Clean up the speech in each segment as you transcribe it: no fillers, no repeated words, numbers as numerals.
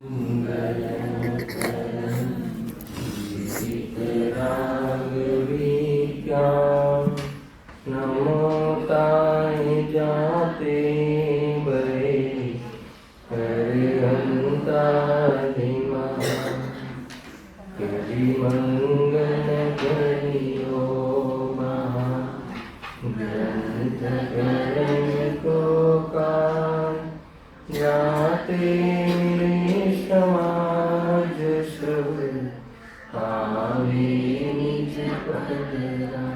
नमो ताय जाते बरे हरिहंता मंगल करियो महा ग्रंथ को कान जाते समाज सब आवे निज पदरा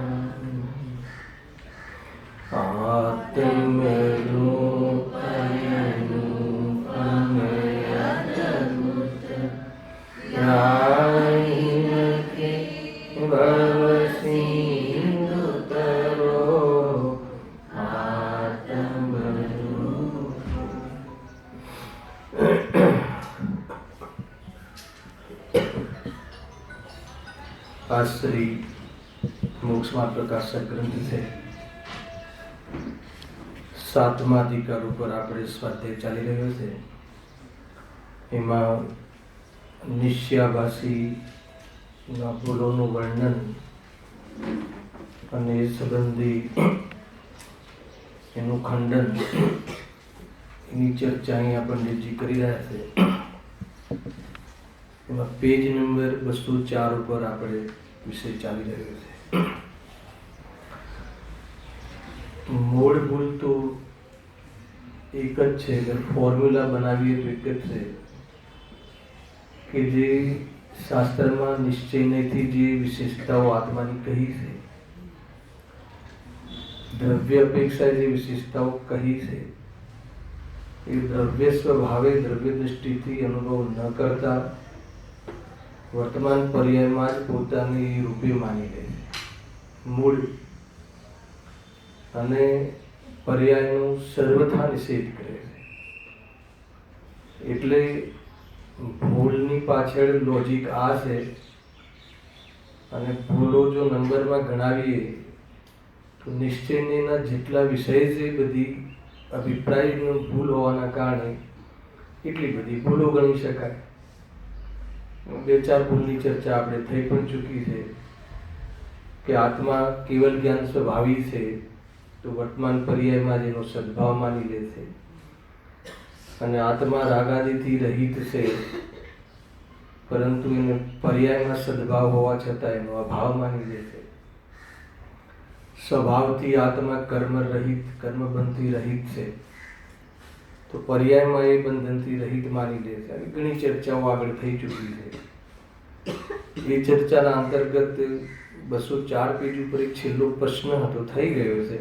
आत्मरूप अनुपम अद्भुत के भव सिंधु तरो आज श्री मोक्षमार्ग प्रकाशक ग्रंथ से 7મા અધિકાર ઉપર આપણે સ્વાધ્યાય ચાલી રહ્યો છે. એમાં નિશ્યાભાષીના ભૂલોનું વર્ણન અને એ સંબંધી એનું ખંડન એની ચર્ચા અહીંયા પંડિતજી કરી રહ્યા છે. એમાં પેજ નંબર 204 ઉપર આપણે વિષય ચાલી રહ્યો છે. મૂળ ભૂલ તો એક જ છે, ફોર્મ્યુલા બનાવીએ તો એક જ છે કે જે શાસ્ત્રમાં નિશ્ચયથી જે વિશેષતાઓ આત્માની કહી છે, દ્રવ્ય અપેક્ષા જે વિશેષતાઓ કહી છે, એ દ્રવ્ય સ્વભાવે દ્રવ્ય દૃષ્ટિથી અનુભવ ન કરતા વર્તમાન પર્યાયમાં જ પોતાની રૂપે માની લે છે. મૂળ અને પર્યાયનો સર્વથા નિષેધ કરે છે. એટલે ભૂલની પાછળ લોજિક આ છે. અને ભૂલો જો નંબરમાં ગણાવીએ તો નિશ્ચયના જેટલા વિષય છે બધી અભિપ્રાયનો ભૂલ હોવાના કારણે એટલી બધી ભૂલો ગણી શકાય. 2-4 ભૂલની ચર્ચા આપણે થઈ પણ ચૂકી છે કે આત્મા કેવલ જ્ઞાન સ્વભાવી છે તો વર્તમાન પર્યાયમાં જેનો સદભાવ માની લે છે, અને આત્મા રાગાદિથી રહિત છે પરંતુ એને પર્યાયમાં સદભાવ હોવા છતાં એનો અભાવ માની લે છે. સ્વભાવથી આત્મા કર્મ રહિત, કર્મબંધથી રહિત છે તો પર્યાયમાં એ બંધનથી રહિત માની લે છે. ઘણી ચર્ચાઓ આગળ થઈ ચૂકી છે. એ ચર્ચાના અંતર્ગત 204 પેજ ઉપર એક છેલ્લો પ્રશ્ન હતો, થઈ ગયો છે,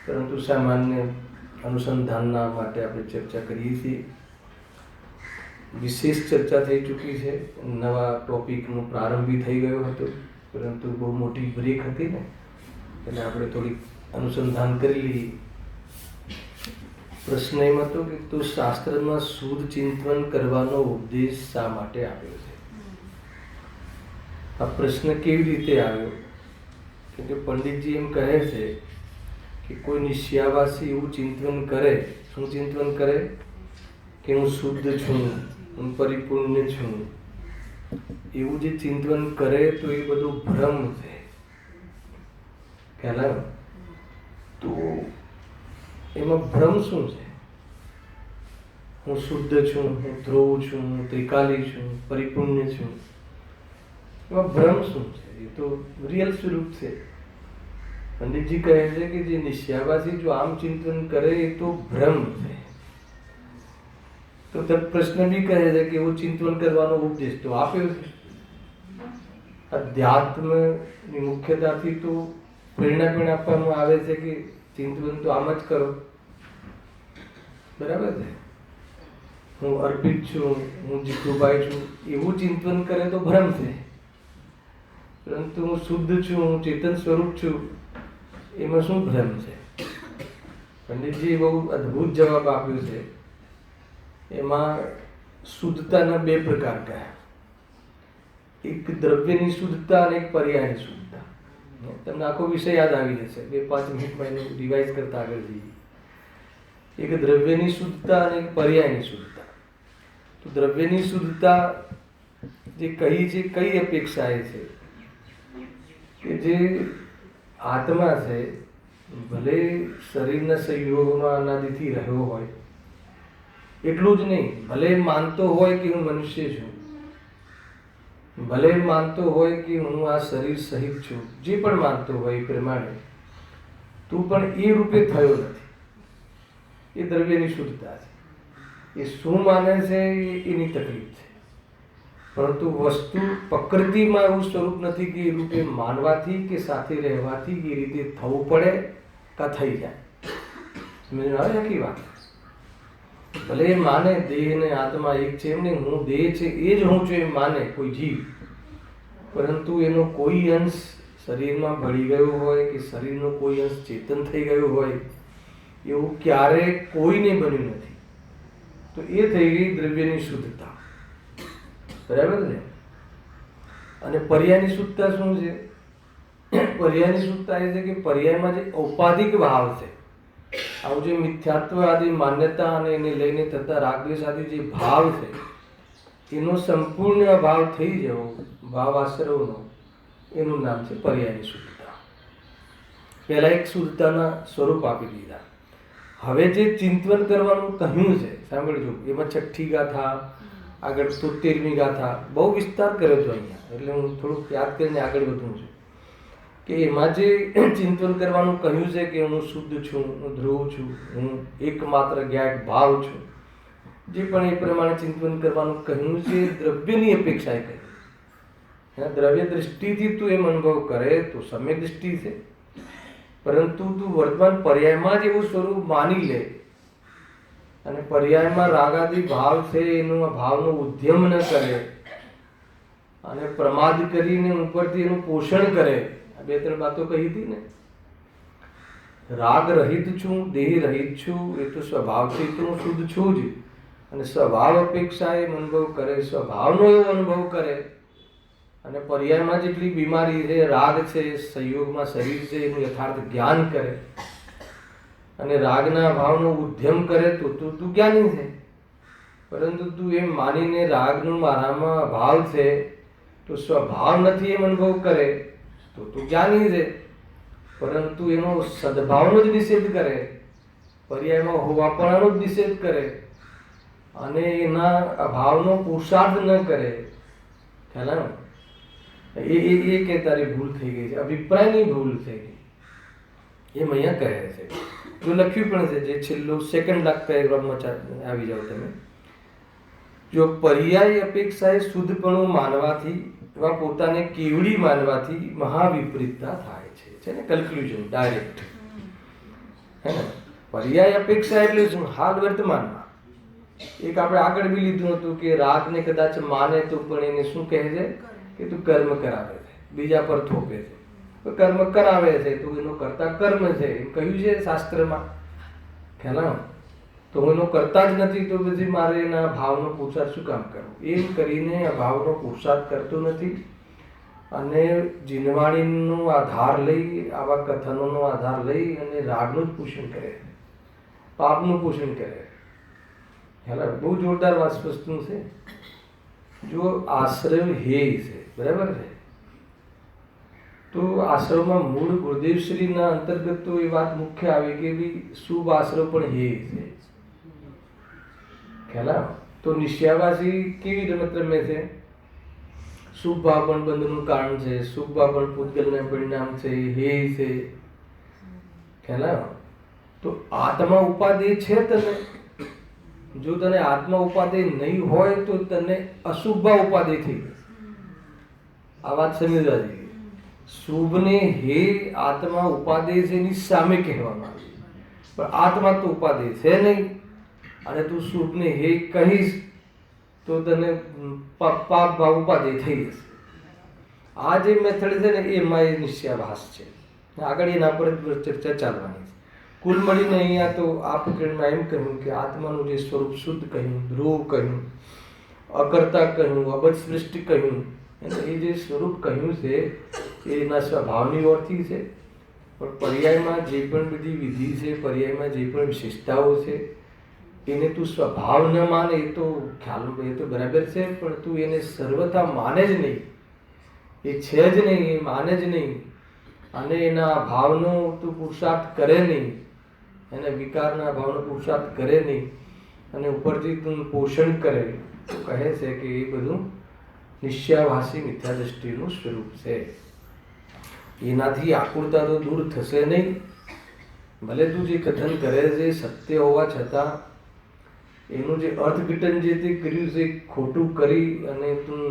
પરંતુ સામાન્ય અનુસંધાનના માટે આપણે ચર્ચા કરીએ છીએ. વિશેષ ચર્ચા થઈ ચૂકી છે. નવા ટોપિકનો પ્રારંભ બી થઈ ગયો હતો, પરંતુ બહુ મોટી બ્રેક હતી ને, એટલે આપણે થોડીક અનુસંધાન કરી લઈએ. પ્રશ્ન એમ હતો કે તું શાસ્ત્રમાં શુદ્ધ ચિંતન કરવાનો ઉપદેશ શા માટે આપ્યો છે? આ પ્રશ્ન કેવી રીતે આવ્યો? કે પંડિતજી એમ કહે છે કે કોઈ નિશ્યાવાસી એવું ચિંતન કરે. શું ચિંતન કરે? કે હું શુદ્ધ છું, હું પરિપૂર્ણ છું. એવું જે ચિંતન કરે તો એ બધું ભ્રમ છે. ખ્યાલ આવ્યો? તો એમાં ભ્રમ શું છે? હું શુદ્ધ છું, હું ધ્રુવ છું, હું ત્રિકાલી છું, પરિપૂર્ણ છું. એમાં ભ્રમ શું છે? એ તો રિયલ સ્વરૂપ છે. પંડિતજી કહે છે કે જે નિશ્યાવાસી જો આમ ચિંતન કરે એ તો ભ્રમ છે. તો પ્રશ્ન બી કહે છે કે એવું ચિંતન કરવાનો ઉપદેશ તો આપ્યો છે. અધ્યાત્મની મુખ્યતાથી તો પ્રેરણા પણ આપવામાં આવે છે કે ચિંતન તો આમ જ કરો. બરાબર છે? હું અર્પિત છું, હું જીતુભાઈ છું, એવું ચિંતન કરે તો ભ્રમ છે. પરંતુ હું શુદ્ધ છું, હું ચેતન સ્વરૂપ છું, એમાં શું ભ્રમ છે? પંડિતજી બહુ અદ્ભુત જવાબ આપ્યો છે. એમાં શુદ્ધતાના 2 પ્રકાર કયા. એક દ્રવ્યની શુદ્ધતા અને એક પર્યાયની શુદ્ધતા. તમને આખો વિષય યાદ આવી જશે. 2-5 મિનિટમાં એનું રિવાઇઝ કરતા આગળ જઈએ. એક દ્રવ્યની શુદ્ધતા અને એક પર્યાયની શુદ્ધતા. તો દ્રવ્યની શુદ્ધતા જે કહી છે, કઈ અપેક્ષાએ છે કે જે આત્મા છે, ભલે શરીરના સંયોગોમાં અનાદિથી રહ્યો હોય, એટલું જ નહીં, ભલે માનતો હોય કે હું મનુષ્ય છું, ભલે માનતો હોય કે હું આ શરીર સહિત છું, જે પણ માનતો હોય એ પ્રમાણે, તું પણ એ રૂપે થયો નથી. એ દ્રવ્યની શુદ્ધતા છે. એ શું માને છે એની તકલીફ છે, પરંતુ વસ્તુ પ્રકૃતિમાં એવું સ્વરૂપ નથી કે એ રૂપે માનવાથી કે સાથે રહેવાથી એ રીતે થવું પડે કાં થઈ જાય. સમજ આવે આખી વાત? ભલે એ માને દેહ ને આત્મા એક છે, એમને હું દેહ છે એ જ હું છું એમ માને કોઈ જીવ, પરંતુ એનો કોઈ અંશ શરીરમાં ભળી ગયો હોય કે શરીરનો કોઈ અંશ ચેતન થઈ ગયો હોય, એવું ક્યારેય કોઈને બન્યું નથી. તો એ થઈ ગઈ દ્રવ્યની શુદ્ધતા. બરાબર ને? અને પર્યાયની શુદ્ધતા શું છે? પર્યાયની શુદ્ધતા એ છે કે પર્યાયમાં જે ઔપાધિક ભાવ છે, આવું જે મિથ્યાત્વ આદિ માન્યતા અને એને લઈને થતા રાગદ્વેષ આદિ જે ભાવ છે, એનો સંપૂર્ણ અભાવ થઈ જવો, ભાવ આશ્રવનો, એનું નામ છે પર્યાયની શુદ્ધતા. પહેલા એક શુદ્ધતાના સ્વરૂપ આપી દીધા. હવે જે ચિંતન કરવાનું કહ્યું છે, સાંભળજો, એમાં 6ઠ્ઠી ગાથા, આગળ 73મી ગાથા, બહુ વિસ્તાર કર્યો છો અહીંયા, એટલે હું થોડુંક યાદ કરીને આગળ વધું છું કે એમાં જે ચિંતન કરવાનું કહ્યું છે કે હું શુદ્ધ છું, હું ધ્રુવ છું, હું એકમાત્ર જ્ઞાત ભાવ છું, જે પણ એ પ્રમાણે ચિંતન કરવાનું કહ્યું છે, દ્રવ્યની અપેક્ષાએ કહ્યું. દ્રવ્ય દૃષ્ટિથી તું એમ અનુભવ કરે તો સમ્યક દૃષ્ટિ છે, પરંતુ તું વર્તમાન પર્યાયમાં જ એવું સ્વરૂપ માની લે અને પર્યાયમાં રાગાદી ભાવ છે એનો ભાવનો ઉદ્યમ ન કરે અને પ્રમાદ કરીને ઉપરથી એનું પોષણ કરે. આ 2-3 વાતો કહી હતી ને. રાગ રહિત છું, દેહ રહિત છું, એ તો સ્વભાવથી તો હું શુદ્ધ છું જ, અને સ્વભાવ અપેક્ષાએ અનુભવ કરે, સ્વભાવનો એવો અનુભવ કરે, અને પર્યાયમાં જેટલી બીમારી છે, રાગ છે, સંયોગમાં શરીર છે, એનું યથાર્થ જ્ઞાન કરે અને રાગના ભાવનો ઉદ્યમ કરે તો તું જ્ઞાની છે. પરંતુ તું એમ માનીને રાગનું મારામાં ભાવ છે તો સ્વભાવ નથી એમ અનુભવ કરે તો તું જ્ઞાની છે, પરંતુ એનો સદભાવનો જ નિષેધ કરે, પર્યાયમાં હોવાપણાનો જ નિષેધ કરે અને એના અભાવનો પુરુષાર્થ ન કરે. ખ્યાલ આવે? એ કે તારી ભૂલ થઈ ગઈ છે, અભિપ્રાયની ભૂલ થઈ ગઈ, એમ અહીંયા કહે છે. જો લખ્યું પણ છે, જે છેલ્લું સેકન્ડ લાખ પેરેગ્રાફમાં આવી જાઓ તમે. જો પર્યાય અપેક્ષાએ શુદ્ધપણું માનવાથી એવા પોતાને કેવડી માનવાથી મહાવિપરીતતા થાય છે ને કન્ક્લુઝન ડાયરેક્ટ. હે ને? પર્યાય અપેક્ષા એટલે શું? હાલ વર્તમાનમાં. એક આપણે આગળ બી લીધું હતું કે રાગને કદાચ માને તો પણ એને શું કહે છે કે તું કર્મ કરાવે છે, બીજા પર થોપે છે. તો કર્મ કરાવે છે તો એનો કરતા કર્મ છે એમ કહ્યું છે શાસ્ત્રમાં. ખ્યાલ? તો હું એનો કરતા જ નથી તો પછી મારે એના ભાવનો પુરુષાર્થ શું કામ કરવો? એમ કરીને આ ભાવનો પુરુષાર્થ કરતો નથી અને જીનવાણીનો આધાર લઈ, આવા કથનોનો આધાર લઈ અને રાગનું જ પોષણ કરે, પાપનું પોષણ કરે. ખ્યાલ? બહુ જોરદાર વસ્તુ છે. જો આશ્રય હેય છે, બરાબર છે, તો આશ્રમમાં મૂળ ગુરુદેવશ્રીના અંતર્ગત તો એ વાત મુખ્ય આવી કે ભાઈ શુભ આશ્રમ પણ હેય છે. ખ્યાલ? તો નિશ્ચયવાસી કેવી રમત રમે છે? શુભ ભાવ પણ બંધનું કારણ છે, શુભ ભાવ પણ પૂતગલને પરિણામ છે, હેય છે. ખ્યાલ? તો આત્મા ઉપાદેય છે તને. જો તને આત્મા ઉપાદેય નહીં હોય તો તને અશુભ ઉપાદેય થઈ જશે. આ વાત સમજવા જેવી. શુભને હે આત્મા ઉપાદેય છે એની સામે કહેવામાં આવે, પણ આત્મા તો ઉપાદેય છે નહીં અને તું શુભને હે કહીશ તો તને પાપ ભાવ ઉપાદેય થઈ જશે. આ જે મેથડ છે ને એમાં એ નિશ્ચયાભાસ છે. આગળ એના પર ચર્ચા ચાલવાની છે. કુલ મળીને અહીંયા તો આ પ્રકરણમાં એમ કહ્યું કે આત્માનું જે સ્વરૂપ શુદ્ધ કહ્યું, ધ્રુવ કહ્યું, અકર્તા કહ્યું, અબજ સૃષ્ટિ કહ્યું, એ જે સ્વરૂપ કહ્યું છે એના સ્વભાવની ઓળખી છે. પણ પર્યાયમાં જે પણ બધી વિધિ છે, પર્યાયમાં જે પણ વિશેષતાઓ છે એને તું સ્વભાવ ન માને એ તો ખ્યાલ, એ તો બરાબર છે, પણ તું એને સર્વથા માને જ નહીં, એ છે જ નહીં, એ માને જ નહીં, અને એના ભાવનો તું પુરુષાર્થ કરે નહીં, એના વિકારના ભાવનો પુરુષાર્થ કરે નહીં, અને ઉપરથી તું પોષણ કરે, તો કહે છે કે એ બધું નિશ્ચયાભાસી મિથ્યા દ્રષ્ટિનું સ્વરૂપ છે. એનાથી આકુરતા તો દૂર થશે નહીં. ભલે તું જે કથન કરે છે સત્ય હોવા છતાં એનું જે અર્થઘટન જે તે કર્યું છે ખોટું કરી અને તું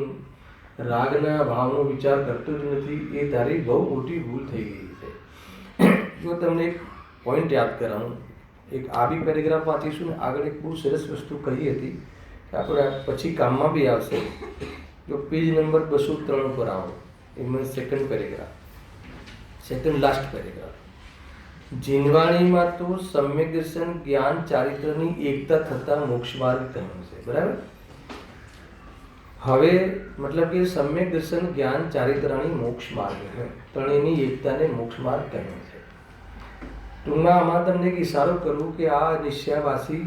રાગના ભાવનો વિચાર કરતો જ નથી, એ તારી બહુ મોટી ભૂલ થઈ ગઈ છે. જો તમને એક પોઈન્ટ યાદ કરાવું, એક આ બી પેરેગ્રાફ વાંચીશું ને આગળ એક બહુ સરસ વસ્તુ કહી હતી કે આપણે પછી કામમાં બી આવશે. જો પેજ નંબર 203 પર આવો, એમાં second paragraph, second last paragraph. જીનવાણીમાં તો સમ્યક દર્શન જ્ઞાન ચારિત્રની એકતા થતા મોક્ષ માર્ગ કહ્યું છે, બરાબર. હવે મતલબ કે સમ્યક દર્શન જ્ઞાન ચારિત્રાણી મોક્ષ માર્ગ ત્રણેયની એકતાને મોક્ષ માર્ગ કહ્યું છે. ટૂંકમાં આમાં તમને એક ઇશારો કરું કે આ નિશ્ચયાભાસી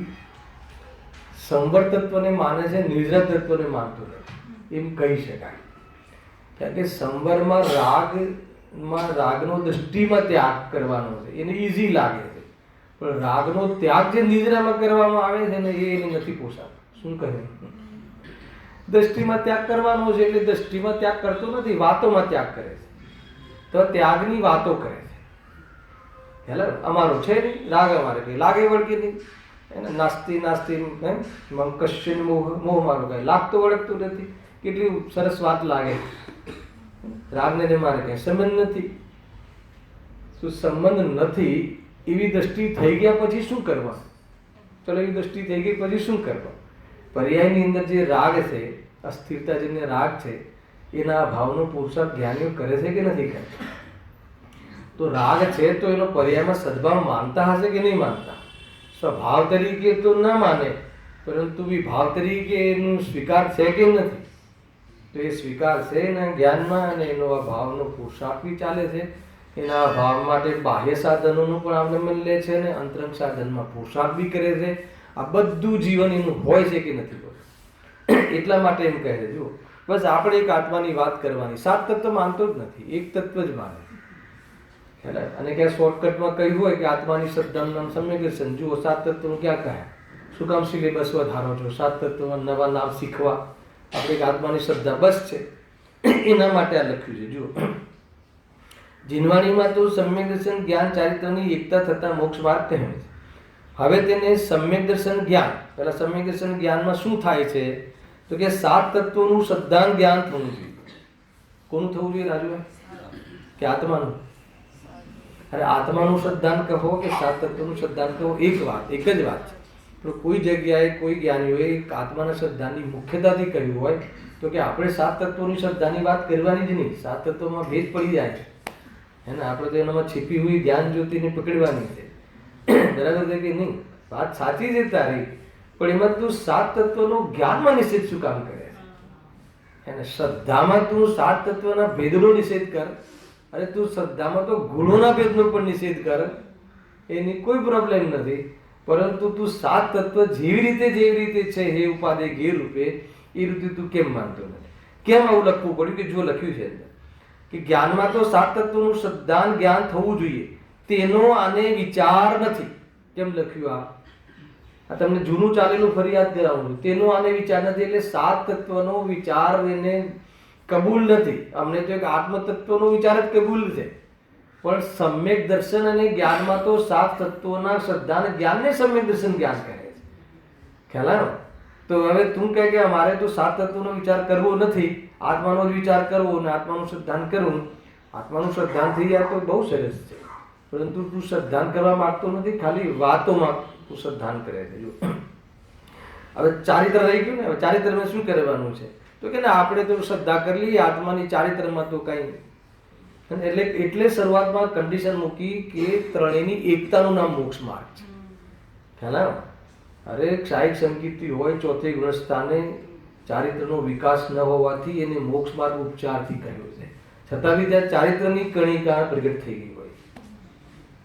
સંવર તત્વને માને છે, નિર્જરા તત્વને માનતો નથી એમ કહી શકાય. કારણ કે સંવરમાં રાગનો દૃષ્ટિમાં ત્યાગ કરવાનો છે, એને ઈઝી લાગે છે, પણ રાગનો ત્યાગ જે નિદ્રામાં કરવામાં આવે છે ને એને નથી પોસાતો. શું કહે? દ્રષ્ટિમાં ત્યાગ કરવાનો છે એટલે દ્રષ્ટિમાં ત્યાગ કરતો નથી, વાતોમાં ત્યાગ કરે છે. તો ત્યાગની વાતો કરે છે. હેલો, અમારો છે નહીં રાગ, અમારે કઈ લાગે વળગે નહીં, એને નાસ્તી નાસ્તી કશ્ચન મોહ મારો કઈ લાગતો વળગતું નથી. કેટલી સરસ વાત લાગે, રાગને મારે કઈ સંબંધ નથી. શું સંબંધ નથી એવી દ્રષ્ટિ થઈ ગયા પછી શું કરવા? ચલો, એવી દ્રષ્ટિ થઈ ગઈ પછી શું કરવા? પર્યાયની અંદર જે રાગ છે, અસ્થિરતા જેને રાગ છે, એના ભાવનો પુરુષાર્થ જ્ઞાનીઓ કરે છે કે નથી કરતા? તો રાગ છે તો એનો પર્યાયમાં સદભાવ માનતા હશે કે નહીં માનતા? સ્વભાવ તરીકે તો ન માને, પરંતુ વિભાવ તરીકે એનું સ્વીકાર છે કે નથી? તો એ સ્વીકાર છે એના જ્ઞાનમાં, અને એનો આ ભાવનો પુરુષાર્થ બી ચાલે છે. એના ભાવ માટે બાહ્ય સાધનોનું પણ અવલંબન લે છે અને અંતરંગ સાધનમાં પુરુષાર્થ બી કરે છે. આ બધું જીવન એનું હોય છે કે નથી હોતું? એટલા માટે એમ કહે છે, જો બસ આપણે એક આત્માની વાત કરવાની. 7 તત્વ માનતો જ નથી, એક તત્વ જ માને છે. અને ક્યાં શોર્ટકટમાં કહ્યું હોય કે આત્માની શ્રદ્ધાનું નામ સમ્યક દર્શન, જુઓ 7 તત્વનું ક્યાં કહે? શું કામ સિલેબસ વધારો છો? 7 તત્વમાં નવા નામ શીખવા? આપણે એક આત્માની શ્રદ્ધા બસ છે, એના માટે આ લખ્યું છે. જુઓ, જીનવાણીમાં તો સમ્યક દર્શન જ્ઞાન ચારિત્રની એકતા થતા મોક્ષ માર્ગ કહે છે. હવે તેને સમ્યક દર્શન જ્ઞાન, પેલા સમ્યક દર્શન જ્ઞાનમાં શું થાય છે તો કે 7 તત્વોનું શ્રદ્ધાન જ્ઞાન થવું જોઈએ. કોનું થવું જોઈએ રાજુભાઈ? કે આત્માનું? અરે આત્માનું શ્રદ્ધાન કહો કે 7 તત્વોનું શ્રદ્ધાન કહો, એક જ વાત છે. પણ કોઈ જગ્યાએ કોઈ જ્ઞાનીઓએ આત્માના શ્રદ્ધાની મુખ્યતાથી કહ્યું હોય તો કે આપણે 7 તત્વોની શ્રદ્ધાની વાત કરવાની જ નહીં. 7 તત્વોમાં ભેદ પડી જાય છે, હે ને? આપણે તો એનામાં છીપી હુઈ જ્ઞાન જ્યોતિને પકડવાની છે, બરાબર છે કે નહીં? વાત સાચી છે તારી, પણ એમાં તું 7 તત્વનું જ્ઞાનમાં નિષેધ શું કામ કરે છે? એને શ્રદ્ધામાં તું 7 તત્વના ભેદનો નિષેધ કર, અને તું શ્રદ્ધામાં તો ગુણોના ભેદનો પણ નિષેધ કર, એની કોઈ પ્રોબ્લેમ નથી. પરંતુ તું 7 તત્વ જેવી રીતે છે હે ઉપાદે ગેર રૂપે, એ રીતે તું કેમ માનતો નથી? કેમ આવું લખવું પડ્યું? કે જો લખ્યું છે કે જ્ઞાનમાં તો 7 તત્વનું શ્રદ્ધાન જ્ઞાન થવું જોઈએ, તેનો આને વિચાર નથી. કેમ લખ્યું? આ તમને જૂનું ચાલેલું ફરી યાદ કરાવું. તેનો આને વિચાર નથી એટલે 7 તત્વનો વિચાર એને કબૂલ નથી. અમને તો એક આત્મ તત્વનો વિચાર જ કબૂલ છે, પણ સમ્યક દર્શન અને જ્ઞાનમાં તો 7 તત્વોના શ્રદ્ધા અને જ્ઞાનને સમ્યક દર્શન જ્ઞાન કહે છે. ખ્યાલ આવ્યો? તો હવે તું કહે કે અમારે તો 7 તત્વોનો વિચાર કરવો નથી, આત્માનો જ વિચાર કરવો અને આત્માનું શ્રદ્ધાન કરવું. આત્માનું શ્રદ્ધાન થઈ જાય તો બહુ સરસ છે, પરંતુ તું શ્રદ્ધાન કરવા માંગતો નથી, ખાલી વાતોમાં તું શ્રદ્ધાન કરે છે. જો હવે ચારિત્ર રહી ગયું ને, હવે ચારિત્રમાં શું કરવાનું છે તો કે આપણે તો શ્રદ્ધા કરી લઈએ, આત્માની ચારિત્રમાં તો કઈ. એટલે શરૂઆતમાં કન્ડિશન મૂકી કે ત્રણેયની એકતાનું નામ મોક્ષ માર્ગ છે. ખ્યાલ આવ્યો? અરે ક્ષાયિક સંકિતિ હોય, ચોથી ગુણસ્થાને ચારિત્રનો વિકાસ ન હોવાથી એને મોક્ષ માર્ગ ઉપચારથી કહ્યો છે. છતાં બી ત્યાં ચારિત્રની કણિકા પ્રગટ થઈ ગઈ હોય.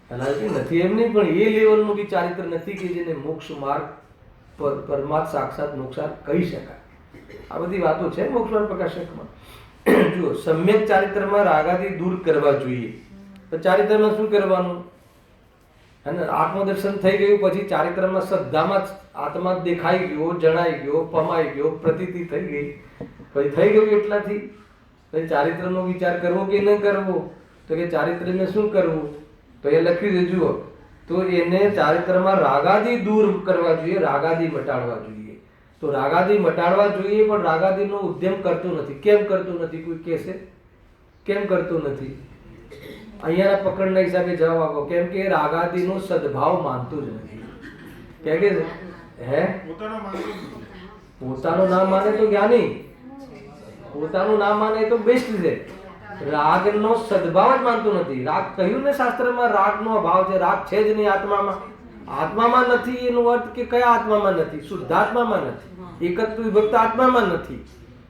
ખ્યાલ આવે કે નથી? એમ નહીં, પણ એ લેવલનું બી ચારિત્ર નથી કે જેને મોક્ષ માર્ગ પરમાત્મા સાક્ષાત મોક્ષ કહી શકાય. આ બધી વાતો છે મોક્ષ પ્રકાશકમાં. જુઓ, સમ્યક ચારિત્રમાં રાગાદી દૂર કરવા જોઈએ. તો ચારિત્રમાં શું કરવાનું? અને આત્મદર્શન થઈ ગયું પછી ચારિત્રમાં શ્રદ્ધામાં આત્મા દેખાઈ ગયો, જણાઈ ગયો, પમાઈ ગયો, પ્રતીતિ થઈ ગઈ, પછી થઈ ગયું એટલાથી પછી ચારિત્રનો વિચાર કરવો કે ન કરવો? તો કે ચારિત્રને શું કરવું? તો એ લખ્યું છે જુઓ, તો એને ચારિત્રમાં રાગાદી દૂર કરવા જોઈએ, રાગાદી મટાડવા જોઈએ. તો રાગાદી મટાડવા જોઈએ, પણ રાગાદીનો ઉદ્યમ કરતો નથી. કેમ કરતો નથી? કોઈ કહેશે કેમ કરતો નથી? અહીંયાના પકડના હિસાબે જવાબ આપો. કેમ કે રાગાદીનો સદભાવ માનતું જ નથી. કેમ કે પોતાનું નામ માને તો જ્ઞાની, પોતાનું નામ માને તો બેસ્ટ છે. રાગનો સદભાવ જ માનતું નથી. રાગ કહ્યું ને શાસ્ત્રમાં, રાગનો અભાવ છે. રાગ છે જ નહીં આત્મામાં. આત્મામાં નથી એનો અર્થ કે કયા આત્મામાં નથી? શુદ્ધાત્મામાં નથી, એકત્વ વિભક્ત આત્મામાં નથી.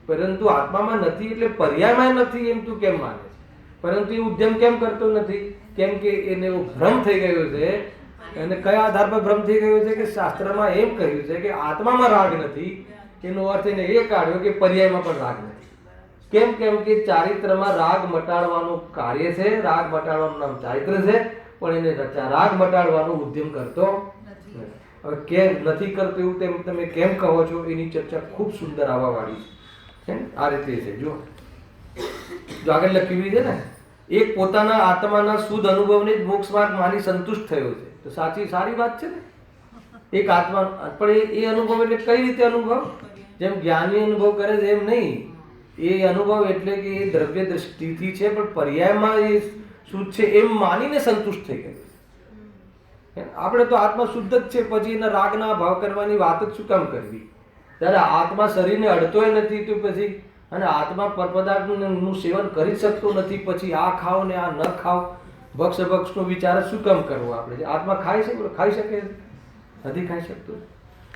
પરંતુ આત્મામાં નથી એટલે પર્યાયમાં નથી એમ તું કેમ માને? પરંતુ એ ઉદ્યમ કેમ કરતો નથી? કેમ કે એને એવો ભ્રમ થઈ ગયો છે. અને કયા આધાર પર ભ્રમ થઈ ગયો છે? કે શાસ્ત્રમાં એમ કહ્યું છે કે આત્મામાં રાગ નથી. એનો અર્થ એને એ કાઢ્યો કે પર્યાયમાં પણ રાગ નથી. કેમ? કેમ કે ચારિત્રમાં રાગ મટાડવાનું કાર્ય છે. રાગ મટાડવાનું નામ ચારિત્ર છે, પણ એને રાગ મટાડવાનો ઉદ્યમ કરતો નથી. હવે કેમ નથી કરતો એવું તેમ તમે કેમ કહો છો? એની ચર્ચા ખૂબ સુંદર આવવા વાળી છે. આ રીતે છે. જો આગળ લખ્યું છે ને, એક પોતાના આત્માના શુદ્ધ અનુભવને જ મોક્ષ માર્ગ માની સંતુષ્ટ થયો છે. તો સારી વાત છે ને. એક આત્મા, પણ એ અનુભવ એટલે કઈ રીતે અનુભવ? જેમ જ્ઞાની અનુભવ કરે છે એમ નહીં. એ અનુભવ એટલે કે એ દ્રવ્ય દ્રષ્ટિથી છે, પણ પર્યાયમાં એ શુદ્ધ છે એમ માનીને સંતુષ્ટ થઈ ગયું. આપણે તો આત્મા શુદ્ધ જ છે, પછી એના રાગના ભાવ કરવાની વાત જ શું કામ કરવી? ત્યારે આત્મા શરીરને અડતોય નથી, તો પછી અને આત્મા પરપદાર્થનું સેવન કરી શકતો નથી, પછી આ ખાઓ ને આ ન ખાઓ, ભક્ષનો વિચાર શું કામ કરવો? આપણે આત્મા ખાય છે, ખાઈ શકે છે? નથી ખાઈ શકતો.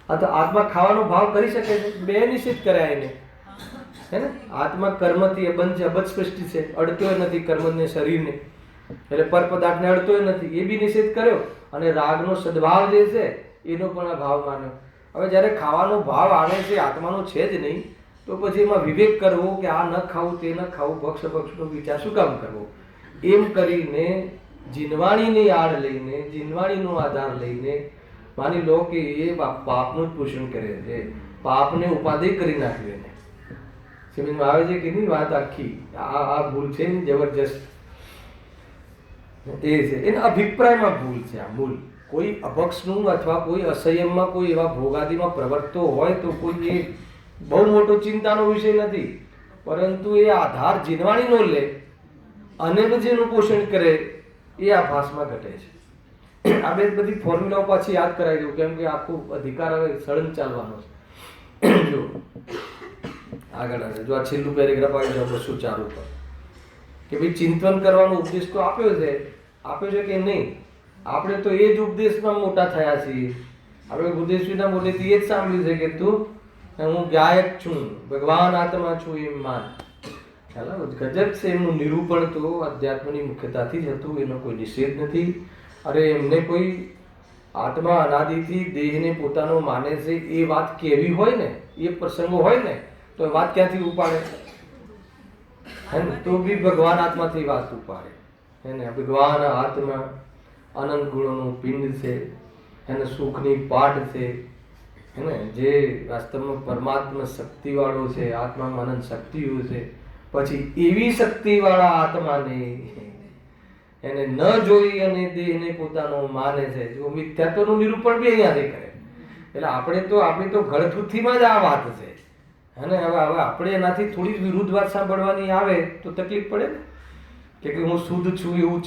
આ તો આત્મા ખાવાનો ભાવ કરી શકે છે. બે નિષેધ કર્યા એને, હે ને? આત્મા કર્મથી અબંધ છે, અબધ સૃષ્ટિ છે, અડતોય નથી કર્મને, શરીરને, એટલે પર પદાર્થને અડતોય નથી, એ બી નિષેધ કર્યો. અને રાગનો સદભાવ જે છે એનો પણ આ ભાવ માન્યો. હવે જ્યારે ખાવાનો ભાવ આવે છે, આત્માનો છે જ નહીં, તો પછી એમાં વિવેક કરવો કે આ ન ખાવું, તે ન ખાવું, ભક્ષનો વિચાર શું કામ કરવો? એમ કરીને જીનવાણીની આડ લઈને, જીનવાણીનો આધાર લઈને માની લો કે એ પાપનું જ પોષણ કરે છે, પાપને ઉપાદેય કરી નાખ્યું એને. સમજમાં આવે છે કે નહીં વાત આખી? આ ભૂલ છે ને જબરજસ્ત. એ છે એના અભિપ્રાયમાં ભૂલ છે. આ ભૂલ કોઈ અભક્ષનું અથવા કોઈ અસંયમમાં કોઈ એવા ભોગાદીમાં પ્રવર્તતો હોય તો કોઈ એ બહુ મોટો ચિંતાનો વિષય નથી. પરંતુ એ આધાર જીનવાણીનો લે અને જેનું પોષણ કરે એ આ ભાસમાં ઘટે છે. આ બધી ફોર્મ્યુલાઓ પાછી યાદ કરાવી દઉં, કેમ કે આખું અધિકાર હવે સળંગ ચાલવાનો છે. જો આગળ આવે, જો આ છેલ્લું પેરેગ્રાફ આવી જાવ 204 ઉપર, કે ભાઈ ચિંતન કરવાનો ઉપદેશ તો આપ્યો છે કે નહીં? આપણે તો એ જ ઉપદેશમાં મોટા થયા છીએ. આપણે ગુરુદેવજીના મોઢેથી એ જ સાંભળ્યું છે કે તું હું ગાયક છું, ભગવાન આત્મા છું એમ માન. ગજબ છે એમનું નિરૂપણ તો અધ્યાત્મની મુખ્યતાથી જ હતું. એનો કોઈ નિષેધ નથી. અરે એમને કોઈ આત્મા અનાદિથી દેહને પોતાનો માને છે એ વાત કેવી હોય ને, એ પ્રસંગો હોય ને, તો એ વાત ક્યાંથી ઉપાડે? હે ને? તો બી ભગવાન આત્માથી વાત ઉપાડે. હે ને? ભગવાન આત્મા અનંત ગુણોનું પિંડ છે, એને સુખની પાટ છે, હે ને? જે વાસ્તવમાં પરમાત્મા શક્તિવાળો છે, આત્મામાં અનંત શક્તિઓ છે. પછી એવી શક્તિવાળા આત્માને એને ન જોઈ અને દેહને પોતાનો માને છે. જો મિથ્યાત્વનું નિરૂપણ બી અહીંયાથી કરે. એટલે આપણી તો ગળથુથીમાં જ આ વાત છે. અને હવે આપણે એનાથી થોડી વિરુદ્ધ વાત સાંભળવાની આવે તો તકલીફ પડે ને, કે હું શુદ્ધ છું એવું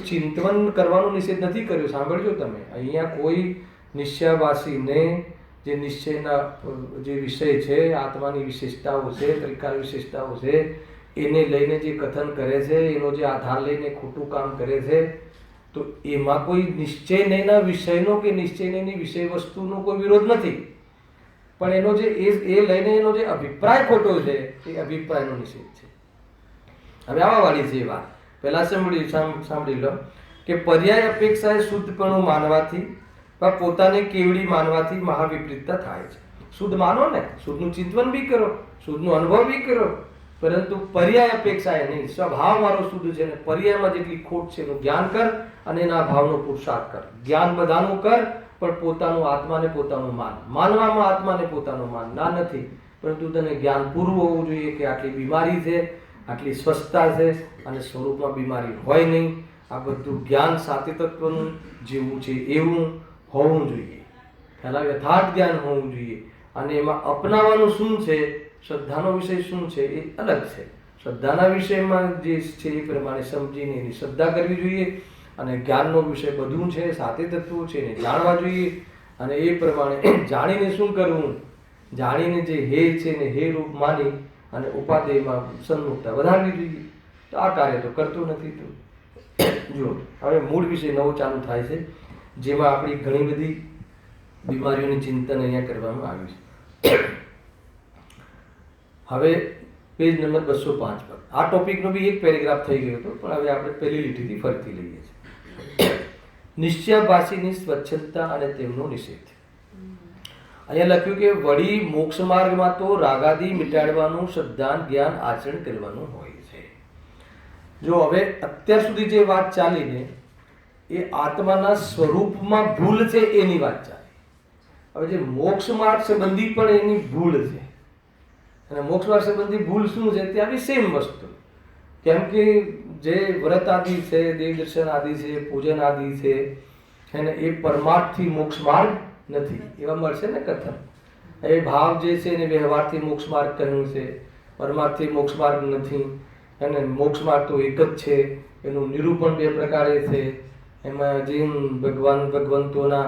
ચિંતન કરવાનો નિષેધ નથી કર્યો. સાંભળજો તમે, અહીંયા કોઈ નિશ્ચયવાસીને જે નિશ્ચયના જે વિષય છે, આત્માની વિશેષતાઓ છે, ત્રિકાળ વિશેષતાઓ છે, એને લઈને જે કથન કરે છે, એનો જે આધાર લઈને ખોટું કામ કરે છે, તો એમાં કોઈ નિશ્ચયના વિષયનો કે નિશ્ચયની વિષય વસ્તુનો કોઈ વિરોધ નથી. પણ એનો જે એ લઈને એનો જે અભિપ્રાય ખોટો છે, એ અભિપ્રાયનો નિષેધ છે. હવે આવા વાળી છે વાત. પહેલા સાંભળી લો કે પર્યાય અપેક્ષાએ શુદ્ધપણું માનવાથી પણ પોતાને કેવડી માનવાથી મહાવિપરીતતા થાય છે. શુદ્ધ માનો ને, શુદ્ધનું ચિંતન બી કરો, શુદ્ધનો અનુભવ બી કરો, પરંતુ પર્યાય અપેક્ષાએ નહીં. સ્વભાવ મારો શુદ્ધ છે ને પર્યાયમાં જેટલી ખોટ છે એનું જ્ઞાન કર અને એના ભાવનો પુરુષાર્થ કર. જ્ઞાન બધાનું કર, પણ પોતાનું આત્માને પોતાનું માન. માનવામાં આત્માને પોતાનું માન ના નથી, પરંતુ તને જ્ઞાન પૂરું હોવું જોઈએ કે આટલી બીમારી છે, આટલી સ્વસ્થતા છે અને સ્વરૂપમાં બીમારી હોય નહીં. આ બધું જ્ઞાન સાત્ય તત્વનું જેવું છે એવું હોવું જોઈએ. પહેલા યથાર્થ જ્ઞાન હોવું જોઈએ અને એમાં અપનાવવાનું શું છે, શ્રદ્ધાનો વિષય શું છે એ અલગ છે. શ્રદ્ધાના વિષયમાં જે છે એ પ્રમાણે સમજીને એની શ્રદ્ધા કરવી જોઈએ અને જ્ઞાનનો વિષય બધું છે, સાત્ય તત્વો છે એને જાણવા જોઈએ અને એ પ્રમાણે જાણીને શું કરવું, જાણીને જે હે છે ને હે રૂપ માની અને ઉપાદેયમાં સન્મુખતા વધારવી જોઈએ. તો આ કાર્ય તો કરતું નથી. તું જો હવે મૂળ વિષય નવો ચાલુ થાય છે, જેમાં આપણી ઘણી બધી બીમારીઓની ચિંતન અહીંયા કરવામાં આવ્યું છે. હવે પેજ નંબર 205 પર આ ટોપિકનો બી એક પેરેગ્રાફ થઈ ગયો હતો, પણ હવે આપણે પહેલી લીટીથી ફરીથી લઈએ છીએ. નિશ્ચયાભાસીની સ્વચ્છતા અને તેમનો નિષેધ. અહીંયા લખ્યું કે વળી મોક્ષ માર્ગમાં તો રાગાદી મિટાડવાનું શ્રદ્ધા જ્ઞાન આચરણ કરવાનું હોય છે. જો હવે અત્યાર સુધી જે વાત ચાલી ને એ આત્માના સ્વરૂપમાં ભૂલ છે એની વાત ચાલી. હવે જે મોક્ષ માર્ગ સંબંધી પણ એની ભૂલ છે અને મોક્ષ માર્ગ સંબંધી ભૂલ શું છે ત્યાં બી સેમ વસ્તુ. કેમ કે જે વ્રત આદિ છે, દેવ દર્શન આદિ છે, પૂજન આદિ છે અને એ પરમાર્થથી મોક્ષ માર્ગ નથી એવા મળશે ને કથન. એ ભાવ જે છે એને વ્યવહારથી મોક્ષ માર્ગ કહ્યું છે, પરમાર્થથી મોક્ષ માર્ગ નથી. અને મોક્ષ માર્ગ તો એક જ છે. એનું નિરૂપણ બે પ્રકારે છે. એમાં જેમ ભગવંતોના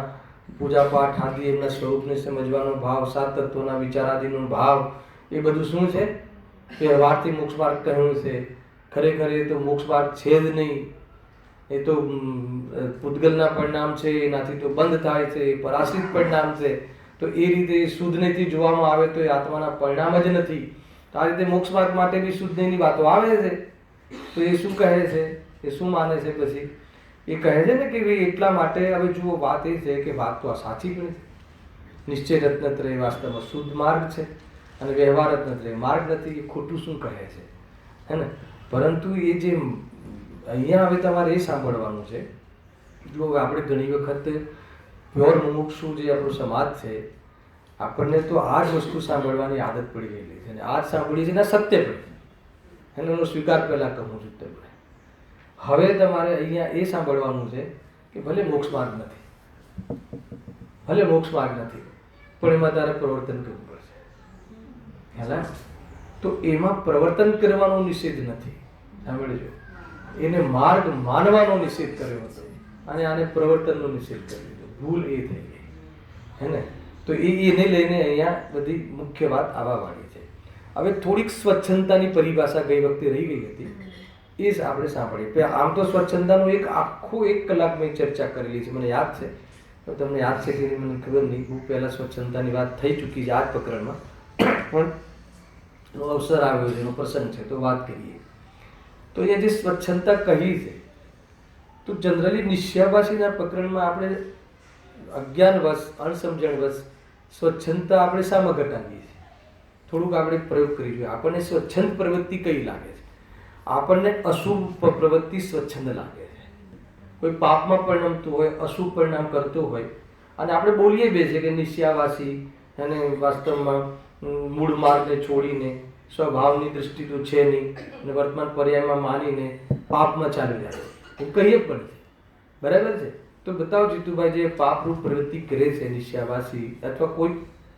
પૂજા પાઠ આદિ એમના સ્વરૂપને સમજવાનો ભાવ, સાત તત્વોના વિચાર આદિનો ભાવ, એ બધું શું છે વ્યવહારથી મોક્ષ માર્ગ કહ્યું છે. ખરેખર એ તો મોક્ષ માર્ગ છે જ નહીં. એ તો પૂતગલના પરિણામ છે, એનાથી તો બંધ થાય છે, પરાશ્રિત પરિણામ છે. તો એ રીતે શુદ્ધ નહીંથી જોવામાં આવે તો એ આત્માના પરિણામ જ નથી. તો આ રીતે મોક્ષ માર્ગ માટે બી શુદ્ધ નહીંની વાતો આવે છે. તો એ શું કહે છે, એ શું માને છે? પછી એ કહે છે ને કે ભાઈ એટલા માટે હવે જુઓ વાત એ છે કે વાત તો આ સાચી પણ છે. નિશ્ચય રત્નત્રય વાસ્તવમાં શુદ્ધ માર્ગ છે અને વ્યવહાર રત્નત્રય માર્ગ નથી. એ ખોટું શું કહે છે, હે ને? પરંતુ એ જે અહીંયા હવે તમારે એ સાંભળવાનું છે. જો આપણે ઘણી વખત પ્યોર મુમુક્ષુ જે આપણો સમાજ છે, આપણને તો આ જ વસ્તુ સાંભળવાની આદત પડી ગયેલી છે અને આ જ સાંભળી છે ને સત્ય પણ એનો સ્વીકાર પહેલાં કહું છું તમને. હવે તમારે અહીંયા એ સાંભળવાનું છે કે ભલે મોક્ષ માર્ગ નથી, ભલે મોક્ષ માર્ગ નથી, પણ એમાં તારે પ્રવર્તન કરવું પડશે. હેલા તો એમાં પ્રવર્તન કરવાનો નિષેધ નથી. સાંભળજો, એને માર્ગ માનવાનો નિષેધ કર્યો હતો અને આને પ્રવર્તનનો નિષેધ કર્યો હતો. ભૂલ એ થઈ ગઈ, હે ને? તો એને લઈને અહીંયા બધી મુખ્ય વાત આવવા વાળી છે. હવે થોડીક સ્વચ્છંદતાની પરિભાષા ગઈ વખતે રહી ગઈ હતી, એ જ આપણે સાંભળીએ. આમ તો સ્વચ્છંદતાનો એક આખો 1 કલાક મેં ચર્ચા કરેલી છે, મને યાદ છે. તો તમને યાદ છે કે મને ખબર નહીં. હું પહેલાં સ્વચ્છંદતાની વાત થઈ ચૂકી છે આ જ પ્રકરણમાં, પણ એનો અવસર આવ્યો છે, એનો પ્રસંગ છે તો વાત કરીએ. તો અહીંયા જે સ્વચ્છંદતા કહી છે, તો જનરલી નિશ્ચયાભાસીના પ્રકરણમાં આપણે અજ્ઞાનવશ, અણસમજણવશ સ્વચ્છંદતા આપણે શામાં ઘટાડીએ છીએ? થોડુંક આપણે પ્રયોગ કરી જોઈએ. આપણને સ્વચ્છંદ પ્રવૃત્તિ કઈ લાગે છે? આપણને અશુભ પ્રવૃત્તિ સ્વચ્છંદ લાગે છે. કોઈ પાપમાં પરિણમતું હોય, અશુભ પરિણામ કરતો હોય અને આપણે બોલીએ બે છે કે નિશ્ચયાવાસી અને વાસ્તવમાં મૂળ માર્ગને છોડીને સ્વભાવની દૃષ્ટિ તો છે નહીં અને વર્તમાન પર્યાયમાં માનીને પાપમાં ચાલી જાય એ કહીએ પણ છે. બરાબર છે? તો બતાવો જીતુભાઈ, જે પાપરૂપ પ્રવૃત્તિ કરે છે નિશ્ચયાવાસી, અથવા કોઈ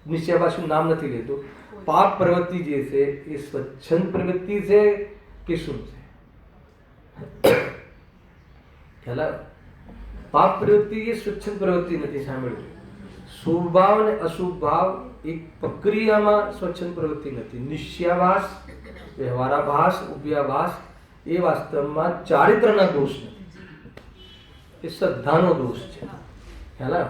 નિશ્ચયાવાસીનું નામ નથી લેતો, પાપ પ્રવૃત્તિ જે છે એ સ્વચ્છંદ પ્રવૃત્તિ છે કે શું છે? ખ્યાલ? પાપ પ્રવૃત્તિ એ સ્વચ્છંદ પ્રવૃત્તિ નથી. સાંભળજો, શુભ ભાવ અને અશુભ ભાવ એક પ્રક્રિયામાં સ્વચ્છંદ પ્રવૃત્તિ નથી. નિશ્ચયાભાસ, વ્યવહારાભાસ, ઉભયાભાસ એ વાસ્તવમાં ચારિત્રના દોષ નથી, એ શ્રદ્ધાનો દોષ છે. ખ્યાલ?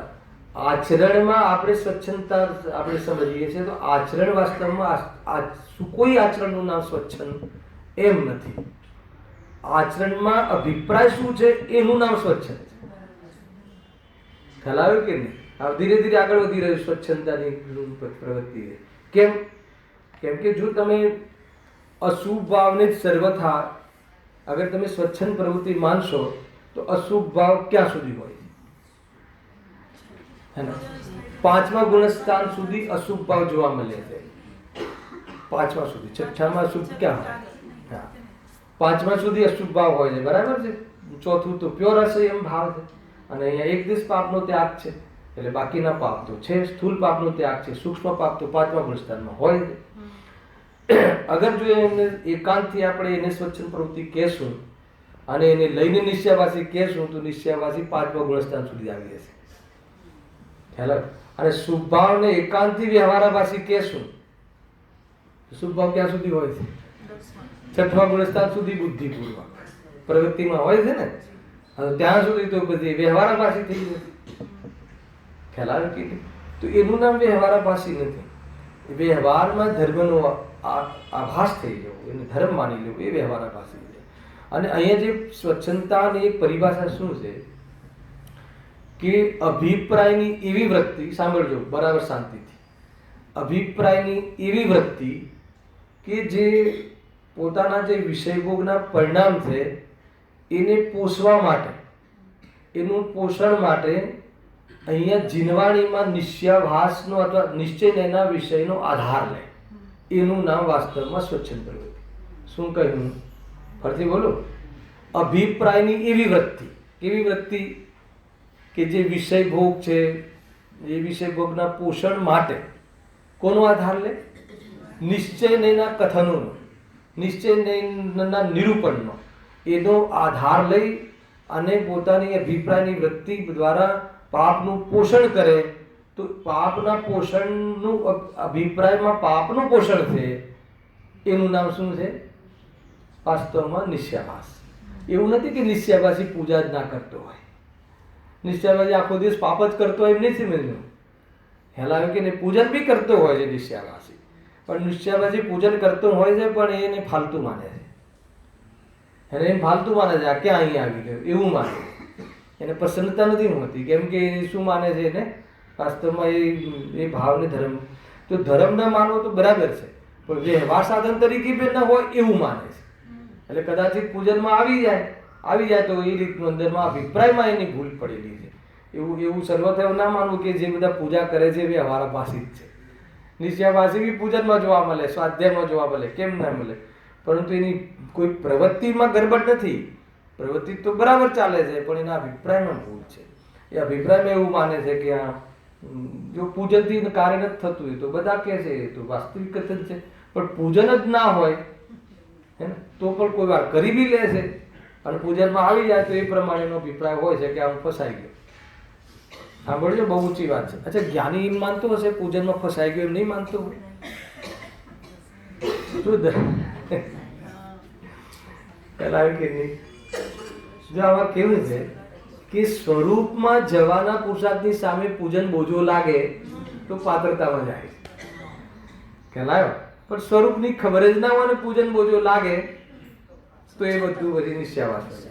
આચરણમાં આપણે સ્વચ્છંદતા આપણે સમજીએ છીએ તો આચરણ વાસ્તવમાં કોઈ આચરણનું નામ સ્વચ્છંદ એમ નથી. આચરણમાં અભિપ્રાય શું છે એનું નામ સ્વચ્છંદ છે. ખ્યાલ આવ્યો કે નહીં? આ ધીરે ધીરે આગળ વધી રહ્યું સ્વચ્છંદતાની પ્રવૃત્તિ. કેમ? કેમ કે જો તમે અશુભ ભાવને જ સર્વથા અગર તમે સ્વચ્છંદ પ્રવૃત્તિ માનશો તો અશુભ ભાવ ક્યાં સુધી હોય હે ને? 5મા ગુણસ્થાન સુધી અશુભ ભાવ જોવા મળે છે. 5મા સુધી, 6મા અશુભ ક્યાં હોય? હા, 5મા સુધી અશુભ ભાવ હોય છે, બરાબર છે. 4થું તો પ્યોર અસંયમ ભાવ છે, અને અહીંયા એક દિવસ પાપનો ત્યાગ છે, એટલે બાકીના પાપ તો છે. સ્થૂળ પાપનો ત્યાગ છે, સૂક્ષ્મ પાપ તો 5મા ગુણસ્થાનમાં હોય છે. અગર જો એને એકાંતથી આપણે એને સ્વચ્છંદ પ્રવૃત્તિ કહેશું અને એને લઈને નિશ્ચયવાસી કહેશું તો નિશ્ચયવાસી 5મા ગુણસ્થાન સુધી આવી જશે. ખ્યાલ આવે? અને શુભ ભાવને એકાંતથી વ્યવહારાભાસી કહેશું, શુભ ભાવ ક્યાં સુધી હોય છે? 6મા ગુણસ્થાન સુધી બુદ્ધિપૂર્વક પ્રવૃત્તિમાં હોય છે ને, ત્યાં સુધી તો બધી વ્યવહારાભાસી થઈ જશે. ખ્યાલ આવે કે? તો એનું નામ વ્યવહારાભાસી નથી. વ્યવહારમાં ધર્મનો આભાસ થઈ જવો, એને ધર્મ માની લેવો, એ વ્યવહારાભાસી છે. અને અહીંયા જે સ્વચ્છંદતાની એક પરિભાષા શું છે કે અભિપ્રાયની એવી વૃત્તિ, સાંભળજો બરાબર શાંતિથી, અભિપ્રાયની એવી વૃત્તિ કે જે પોતાના જે વિષયભોગના પરિણામ છે એને પોષવા માટે, એનું પોષણ માટે અહીંયા જીનવાણીમાં નિશ્ચયાભાસનો અથવા નિશ્ચયના વિષયનો આધાર લે, એનું નામ વાસ્તવમાં સ્વચ્છંદ પ્રવૃત્તિ. શું કહ્યું? ફરીથી બોલો. અભિપ્રાયની એવી વૃત્તિ, કેવી વૃત્તિ કે જે વિષય ભોગ છે એ વિષય ભોગના પોષણ માટે કોનો આધાર લે? નિશ્ચયના કથનોનો, નિશ્ચયના નિરૂપણનો, એનો આધાર લઈ અને પોતાની અભિપ્રાયની વૃત્તિ દ્વારા પાપનું પોષણ કરે. તો પાપના પોષણનું, અભિપ્રાયમાં પાપનું પોષણ છે, એનું નામ શું છે? વાસ્તવમાં નિશ્ચયાભાસ. એવું નથી કે નિશ્ચયાભાસી પૂજા જ ના કરતો હોય. નિશ્ચયાભાસી આખો દિવસ પાપ જ કરતો હોય એમ નથી સમજવું. ખ્યાલ આવે કે પૂજન બી કરતો હોય છે નિશ્ચયાભાસી, પણ નિશ્ચયાભાસી પૂજન કરતો હોય છે પણ એને ફાલતુ માને છે. એને એમ ફાલતુ માને છે, આ ક્યાં અહીંયા આવી ગયો એવું માને છે. એને પ્રસન્નતા નથી હોતી. કેમ કે એ શું માને છે? એને વાસ્તવમાં એ ભાવને ધર્મ, તો ધર્મ ન માનવો તો બરાબર છે, પણ વ્યવહાર સાધન તરીકે બી ન હોય એવું માને છે. એટલે કદાચિત પૂજનમાં આવી જાય તો એ રીતનું અંદરમાં અભિપ્રાયમાં એની ભૂલ પડેલી છે. એવું સર્વથા એવું ના માનવું કે જે બધા પૂજા કરે છે એ વ્યવહારાભાસી જ છે. નિશ્ચયાભાસી બી પૂજનમાં જોવા મળે, સ્વાધ્યાયમાં જોવા મળે, કેમ ના મળે? પરંતુ એની કોઈ પ્રવૃત્તિમાં ગરબડ નથી. પ્રવૃત્તિ તો બરાબર ચાલે છે, પણ એના અભિપ્રાયમાં ભૂલ છે. એ અભિપ્રાયમાં એવું માને છે કે આ જો પૂજનથી કાર્ય નથી થતું હોય તો બધા કહે છે એ તો વાસ્તવિક કથન છે, પણ પૂજન જ ના હોય હે ને તો પણ કોઈ વાર કરી બી લે છે અને પૂજનમાં આવી જાય તો એ પ્રમાણેનો અભિપ્રાય હોય છે કે આ હું ફસાઈ ગયો. સાંભળજો, બહુ ઊંચી વાત છે. અચ્છા, જ્ઞાની એમ માનતો હશે પૂજનમાં ફસાઈ ગયો, એમ નહીં માનતો હોય? પેલા કે નહીં? જો આમાં કેવું છે કે સ્વરૂપમાં જવાના પુરુષાર્થની સામે પૂજન બોજો લાગે તો પાત્રતામાં જાય. ખ્યાલ આવ્યો? પણ સ્વરૂપની ખબર જ ના હોય ને પૂજન બોજો લાગે તો એ બધું બધી નિશ્ચયાભાસ છે.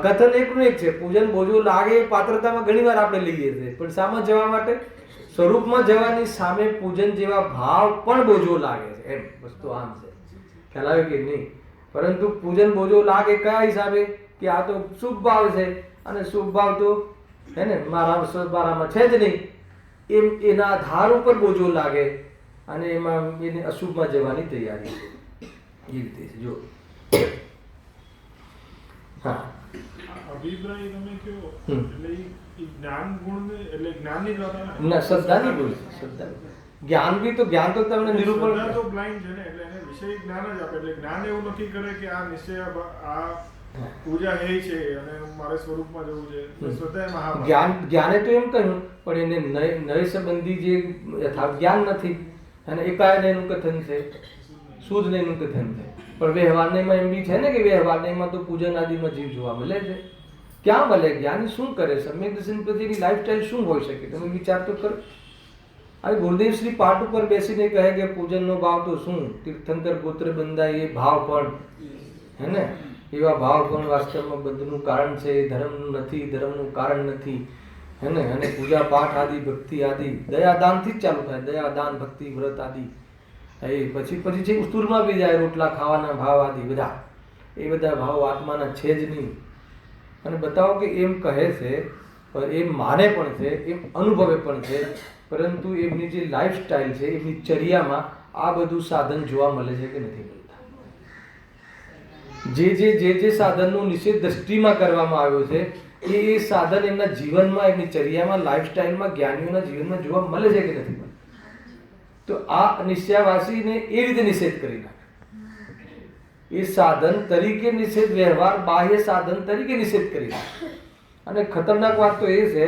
કથન એકનું એક છે, પૂજન બોજો લાગે પાત્રતામાં ઘણી વાર આપણે લઈએ છીએ, પણ સામે જવા માટે સ્વરૂપમાં જવાની સામે પૂજન જેવા ભાવ પણ બોજો લાગે છે. એમ વસ્તુ આમ છે. ખ્યાલ આવે કે નહીં? પરંતુ પૂજન બોજો લાગે કયા હિસાબે? કે આ તો શુભ ભાવ છે અને શુભ ભાવ તો હે ને મારામાં છે જ નહીં, એમ એના આધાર ઉપર બોજો લાગે અને એમાં એને અશુભમાં જવાની તૈયારી છે. એ રીતે છે. જો હા, અભિપ્રાય તમે કયો એટલે જ્ઞાન ગુણ એટલે જ્ઞાનની જ વાત આવે ના, શ્રદ્ધાની ભૂલ છે. શ્રદ્ધા જ્ઞાન બી તો જ્ઞાન તો તમને નિરૂપણ તો બ્લાઇન્ડ છે ને, એટલે એને વિષય જ્ઞાન જ આપે. એટલે જ્ઞાન એવું નક્કી કરે કે આ નિશ્ચય આ પૂજા હે છે અને મારે સ્વરૂપમાં જવું છે. શ્રદ્ધા એમાં જ્ઞાને તો એમ કહ્યું, પણ એને નય સંબંધી જે યથાર્થ જ્ઞાન નથી અને એકાયન એનું કથન છે, શુદ્ધ એનું કથન છે. પણ વ્યવહારનેમાં એમ બી છે ને કે વ્યવહારનેમાં તો પૂજન આદિમાં જીવ જોવા મળે છે. ક્યાં મળે? જ્ઞાની શું કરે? સમ્યક દર્શન પ્રત્યેની લાઈફસ્ટાઈલ શું હોઈ શકે? તમે વિચાર તો કરો. હવે ગુરુદેવ શ્રી પાઠ ઉપર બેસીને કહે કે પૂજનનો ભાવ તો શું? તીર્થંકર ગોત્ર બંધાય એ ભાવ પણ હે ને એવા ભાવ પણ વાસ્તવમાં બધુંનું કારણ છે, ધર્મનું નથી, ધર્મનું કારણ નથી, હે ને. અને પૂજા પાઠ આદિ, ભક્તિ આદિ દયાદાનથી જ ચાલુ થાય, દયાદાન, ભક્તિ, વ્રત આદિ. એ પછી છે સ્થૂળમાં બી જાય, રોટલા ખાવાના ભાવ આદિ બધા, એ બધા ભાવ આત્માના છે જ નહીં. અને બતાવો કે એમ કહે છે, એમ માને પણ છે, એમ અનુભવે પણ છે, પરંતુ એમની જે લાઈફસ્ટાઈલ છે, એમની ચર્યામાં આ બધું સાધન જોવા મળે છે કે નથી મળતા. જે સાધનનો નિષેધ દ્રષ્ટિમાં કરવામાં આવ્યો છે, એ સાધન એમના જીવનમાં, એમની ચર્યામાં, લાઈફસ્ટાઈલમાં, જ્ઞાનીઓના જીવનમાં જોવા મળે છે કે નથી મળતા. તો આ નિશ્ચયવાસીને એ રીતે નિષેધ કરી નાખે. એ સાધન તરીકે નિષેધ, વ્યવહાર બાહ્ય સાધન તરીકે નિષેધ કરી નાખે. અને ખતરનાક વાત તો એ છે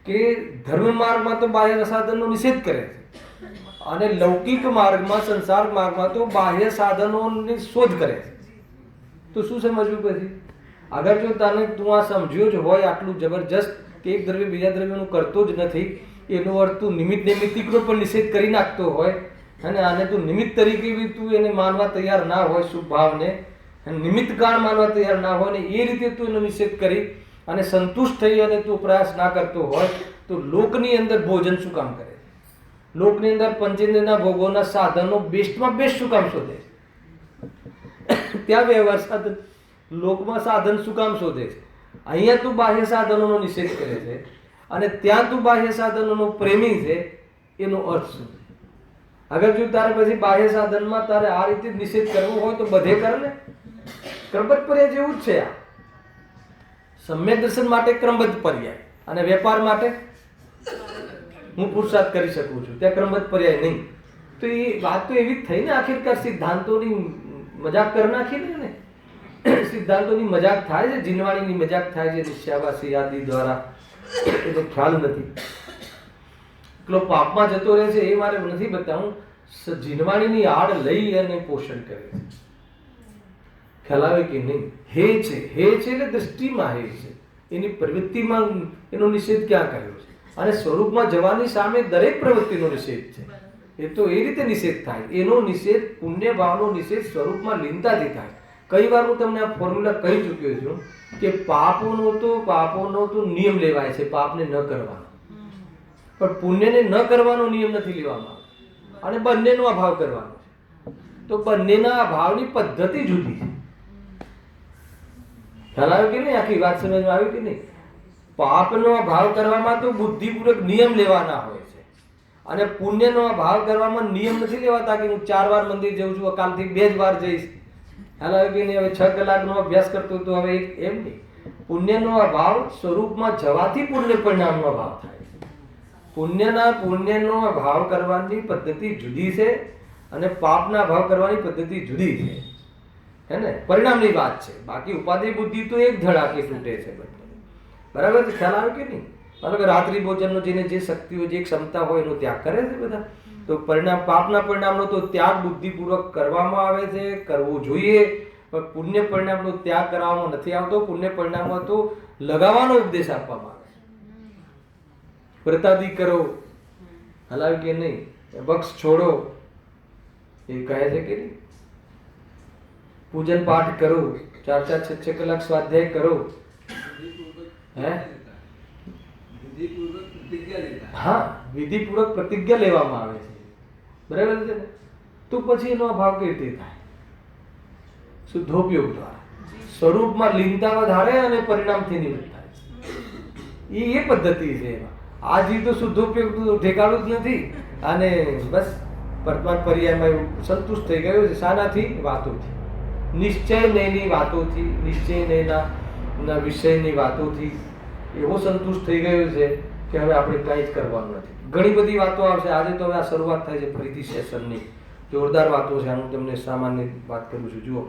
કે ધર્મ માર્ગમાં તો બાહ્ય સાધનનો નિષેધ કરે છે, અને લૌકિક માર્ગમાં, સંસાર માર્ગમાં તો બાહ્ય સાધનોની શોધ કરે છે. તો શું સમજવું પછી? અગર જો તું આ સમજ્યો જ હોય આટલું જબરજસ્ત કે એક દ્રવ્ય બીજા દ્રવ્યનું કરતો જ નથી, એનો અર્થ તું નૈમિત્તિકનો પણ નિષેધ કરી નાખતો હોય, અને આને તું નિમિત્ત તરીકે બી તું એને માનવા તૈયાર ના હોય, શુભ ભાવને નિમિત્ત કાળ માનવા તૈયાર ના હોય, ને એ રીતે તું એનો નિષેધ કરી અને સંતુષ્ટ થઈ અને તું પ્રયાસ ના કરતો હોય, તો લોકની અંદર ભોજન શું કામ કરે? લોકની અંદર પંચેન્દ્રિયના ભોગોના સાધનો બેસ્ટમાં બેસ્ટ શું કામ શોધે? ત્યાં વ્યવહાર સાધન, લોકમાં સાધન શું કામ શોધે છે? અહીંયા તું બાહ્ય સાધનોનો નિષેધ કરે છે, અને ત્યાં તું બાહ્ય સાધનોનો પ્રેમી છે. એનો અર્થ શું? અગર જો તારે પછી બાહ્ય સાધનમાં તારે આ રીતે નિષેધ કરવો હોય તો બધે કર ને. ક્રમબદ્ધ પર્યાય જેવું જ છે આ. સમ્યક દર્શન માટે ક્રમબદ્ધ પર્યાય, અને વેપાર માટે હું પુરુષાર્થ કરી શકું છું, ત્યાં ક્રમબદ્ધ પર્યાય નહીં. તો એ વાત તો એવી જ થઈ ને, આખિરકાર સિદ્ધાંતોની મજાક કરી નાખી ને. સિદ્ધાંતોની મજાક થાય છે, જીનવાણીની મજાક થાય છે નિશ્ચયવાસી આદિ દ્વારા. એને ખ્યાલ નથી, એટલો પાપમાં જતો રહે છે. એ મારે નથી બતાવું. જીનવાણીની આડ લઈ અને પોષણ કરે છે. ખ્યાલ આવે કે નહીં? હે છે એટલે દ્રષ્ટિમાં હે છે, એની પ્રવૃત્તિમાં એનો નિષેધ ક્યાં કર્યો છે? અને સ્વરૂપમાં જવાની સામે દરેક પ્રવૃત્તિનો નિષેધ છે. એ તો એ રીતે નિષેધ થાય. એનો નિષેધ, પુણ્ય ભાવનો નિષેધ સ્વરૂપમાં લીનતાથી થાય. કઈ વાર હું તમને આ ફોર્મ્યુલા કહી ચૂક્યો છું કે પાપોનો તો નિયમ લેવાય છે, પાપને ન કરવાનો, પણ પુણ્યને ન કરવાનો નિયમ નથી લેવામાં આવ્યો. અને બંનેનો અભાવ કરવાનો છે. તો બંનેના અભાવની પદ્ધતિ જુદી છે. ખ્યાલ આવ્યો કે નહીં? આખી વાત સમજમાં આવી કે નહીં? પાપનો અભાવ કરવામાં તો બુદ્ધિપૂર્વક નિયમ લેવાના હોય છે, અને પુણ્યનો અભાવ કરવામાં નિયમ નથી લેવાતા કે હું 4 વાર મંદિર જઉં છું, કાલથી 2 જ વાર જઈશ. ખ્યાલ આવ્યો કે નહીં? હવે 6 કલાકનો અભ્યાસ કરતો તો હવે એમ નહીં. પુણ્યનો અભાવ સ્વરૂપમાં જવાથી પુણ્ય પરિણામનો અભાવ થાય છે. પુણ્યનો અભાવ કરવાની પદ્ધતિ જુદી છે, અને પાપના અભાવ કરવાની પદ્ધતિ જુદી છે, હે ને? પરિણામની વાત છે. બાકી ઉપાધિ બુદ્ધિ તો એક ધડાકે તૂટે છે. બરાબર છે? ખ્યાલ આવે કે નહીં? માનો કે રાત્રિ ભોજનનો જેને જે શક્તિ હોય, જે ક્ષમતા હોય, એનો ત્યાગ કરે છે બધા. તો પાપના પરિણામનો તો ત્યાગ બુદ્ધિપૂર્વક કરવામાં આવે છે, કરવો જોઈએ. પણ પુણ્ય પરિણામનો ત્યાગ કરવામાં નથી આવતો. પુણ્ય પરિણામમાં તો લગાવવાનો ઉપદેશ આપવામાં આવે છે. વ્રતાદિ કરો, હલાવ કે નહીં, વક્ષ છોડો, એ કહે છે કે નહીં? પૂજન પાઠ કરો, 4-4, 6-6 કલાક સ્વાધ્યાય કરો. હે? હા, વિધિપૂર્વક પ્રતિજ્ઞા લેવામાં આવે છે. બરાબર છે ને? તો પછી એનો અભાવ કેવી રીતે થાય? શુદ્ધોપયોગ દ્વારા સ્વરૂપમાં લીનતા વધારે અને પરિણામથી નિવૃત્ત થાય. એ પદ્ધતિ છે. એમાં આ જીવ તો શુદ્ધોપયોગ ઠેકાણું જ નથી, અને બસ વર્તમાન પર્યાયમાં એવું સંતુષ્ટ થઈ ગયો છે. શાનાથી? વાતોથી, નિશ્ચય નહીંની વાતોથી, નિશ્ચય નહીંના વિષયની વાતોથી એવો સંતુષ્ટ થઈ ગયો છે કે હવે આપણે કંઈ જ કરવાનું નથી. ઘણી બધી વાતો આવશે. આજે તો હવે આ શરૂઆત થાય છે ફરીથી સેશનની. જોરદાર વાતો છે. આનું તમને સામાન્ય વાત કરું છું. જુઓ,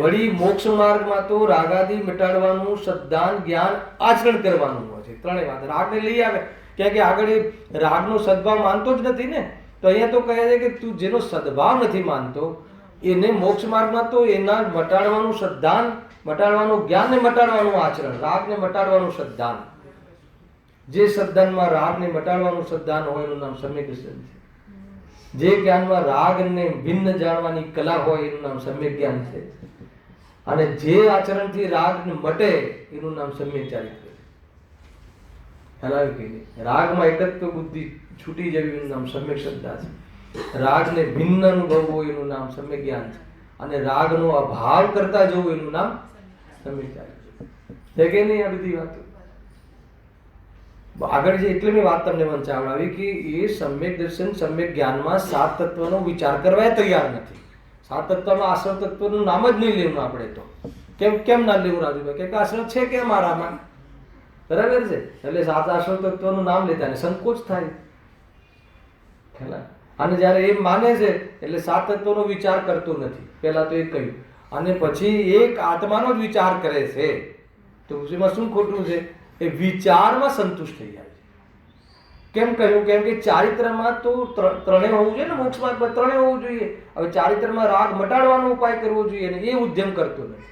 વળી મોક્ષ માર્ગમાં તો રાગાદી મિટાડવાનું, શ્રદ્ધાન, જ્ઞાન, આચરણ કરવાનું હોય છે. ત્રણેય વાત રાગને લઈ આવે. ક્યાં કે આગળ એ રાગનો સદભાવ માનતો જ નથી ને, તો અહીંયા તો કહે છે કે તું જેનો સદભાવ નથી માનતો એને મોક્ષ માર્ગમાં તો એના મટાડવાનું શ્રદ્ધાન, મટાડવાનું જ્ઞાન ને મટાડવાનું આચરણ, રાગને મટાડવાનું શ્રદ્ધાન. જે શ્રદ્ધાનમાં રાગને મટાડવાનું શ્રદ્ધાન હોય એનું નામ સમ્યક દર્શન છે. જે જ્ઞાનમાં રાગને ભિન્ન જાણવાની કલા હોય એનું નામ સમ્યક જ્ઞાન છે. અને જે આચરણથી રાગ મટે એનું નામ સમ્યક ચારિત્ર. ખ્યાલ આવ્યો કે નહીં? રાગમાં એકત્વ બુદ્ધિ છૂટી જવી એનું નામ સમ્યક શ્રદ્ધા છે. રાગને ભિન્ન અનુભવવો એનું નામ સમ્યક જ્ઞાન છે. અને રાગનો અભાવ કરતા જવું એનું નામ સમ્યક ચારિત્ર છે કે નહીં? આ બધી વાતો આગળ જે એટલે મેં વાત તમને વંચાવડાવી કે એ સમ્યક દર્શન સમ્યક જ્ઞાનમાં સાત તત્વનો વિચાર કરવા તૈયાર નથી. સાત તત્વમાં આશ્રવ તત્વનું નામ જ નહીં લેવું આપણે તો. કેમ ના લેવું રાજુભાઈ? કે આશ્રવ છે કે મારામાં, બરાબર છે. એટલે સાત આશ્રવ તત્વનું નામ લેતા ને સંકોચ થાય. અને જ્યારે એ માને છે એટલે સાત તત્વનો વિચાર કરતો નથી. પહેલા તો એ કહ્યું. અને પછી એક આત્માનો જ વિચાર કરે છે. તો એમાં શું ખોટું છે? એ વિચારમાં સંતુષ્ટ થઈ જાય છે. કેમ કહ્યું? કેમ કે ચારિત્રમાં તો ત્રણેય હોવું જોઈએ ને. મોક્ષ માર્ગમાં ત્રણેય હોવું જોઈએ. હવે ચારિત્રમાં રાગ મટાડવાનો ઉપાય કરવો જોઈએ ને એ ઉદ્યમ કરતો નથી.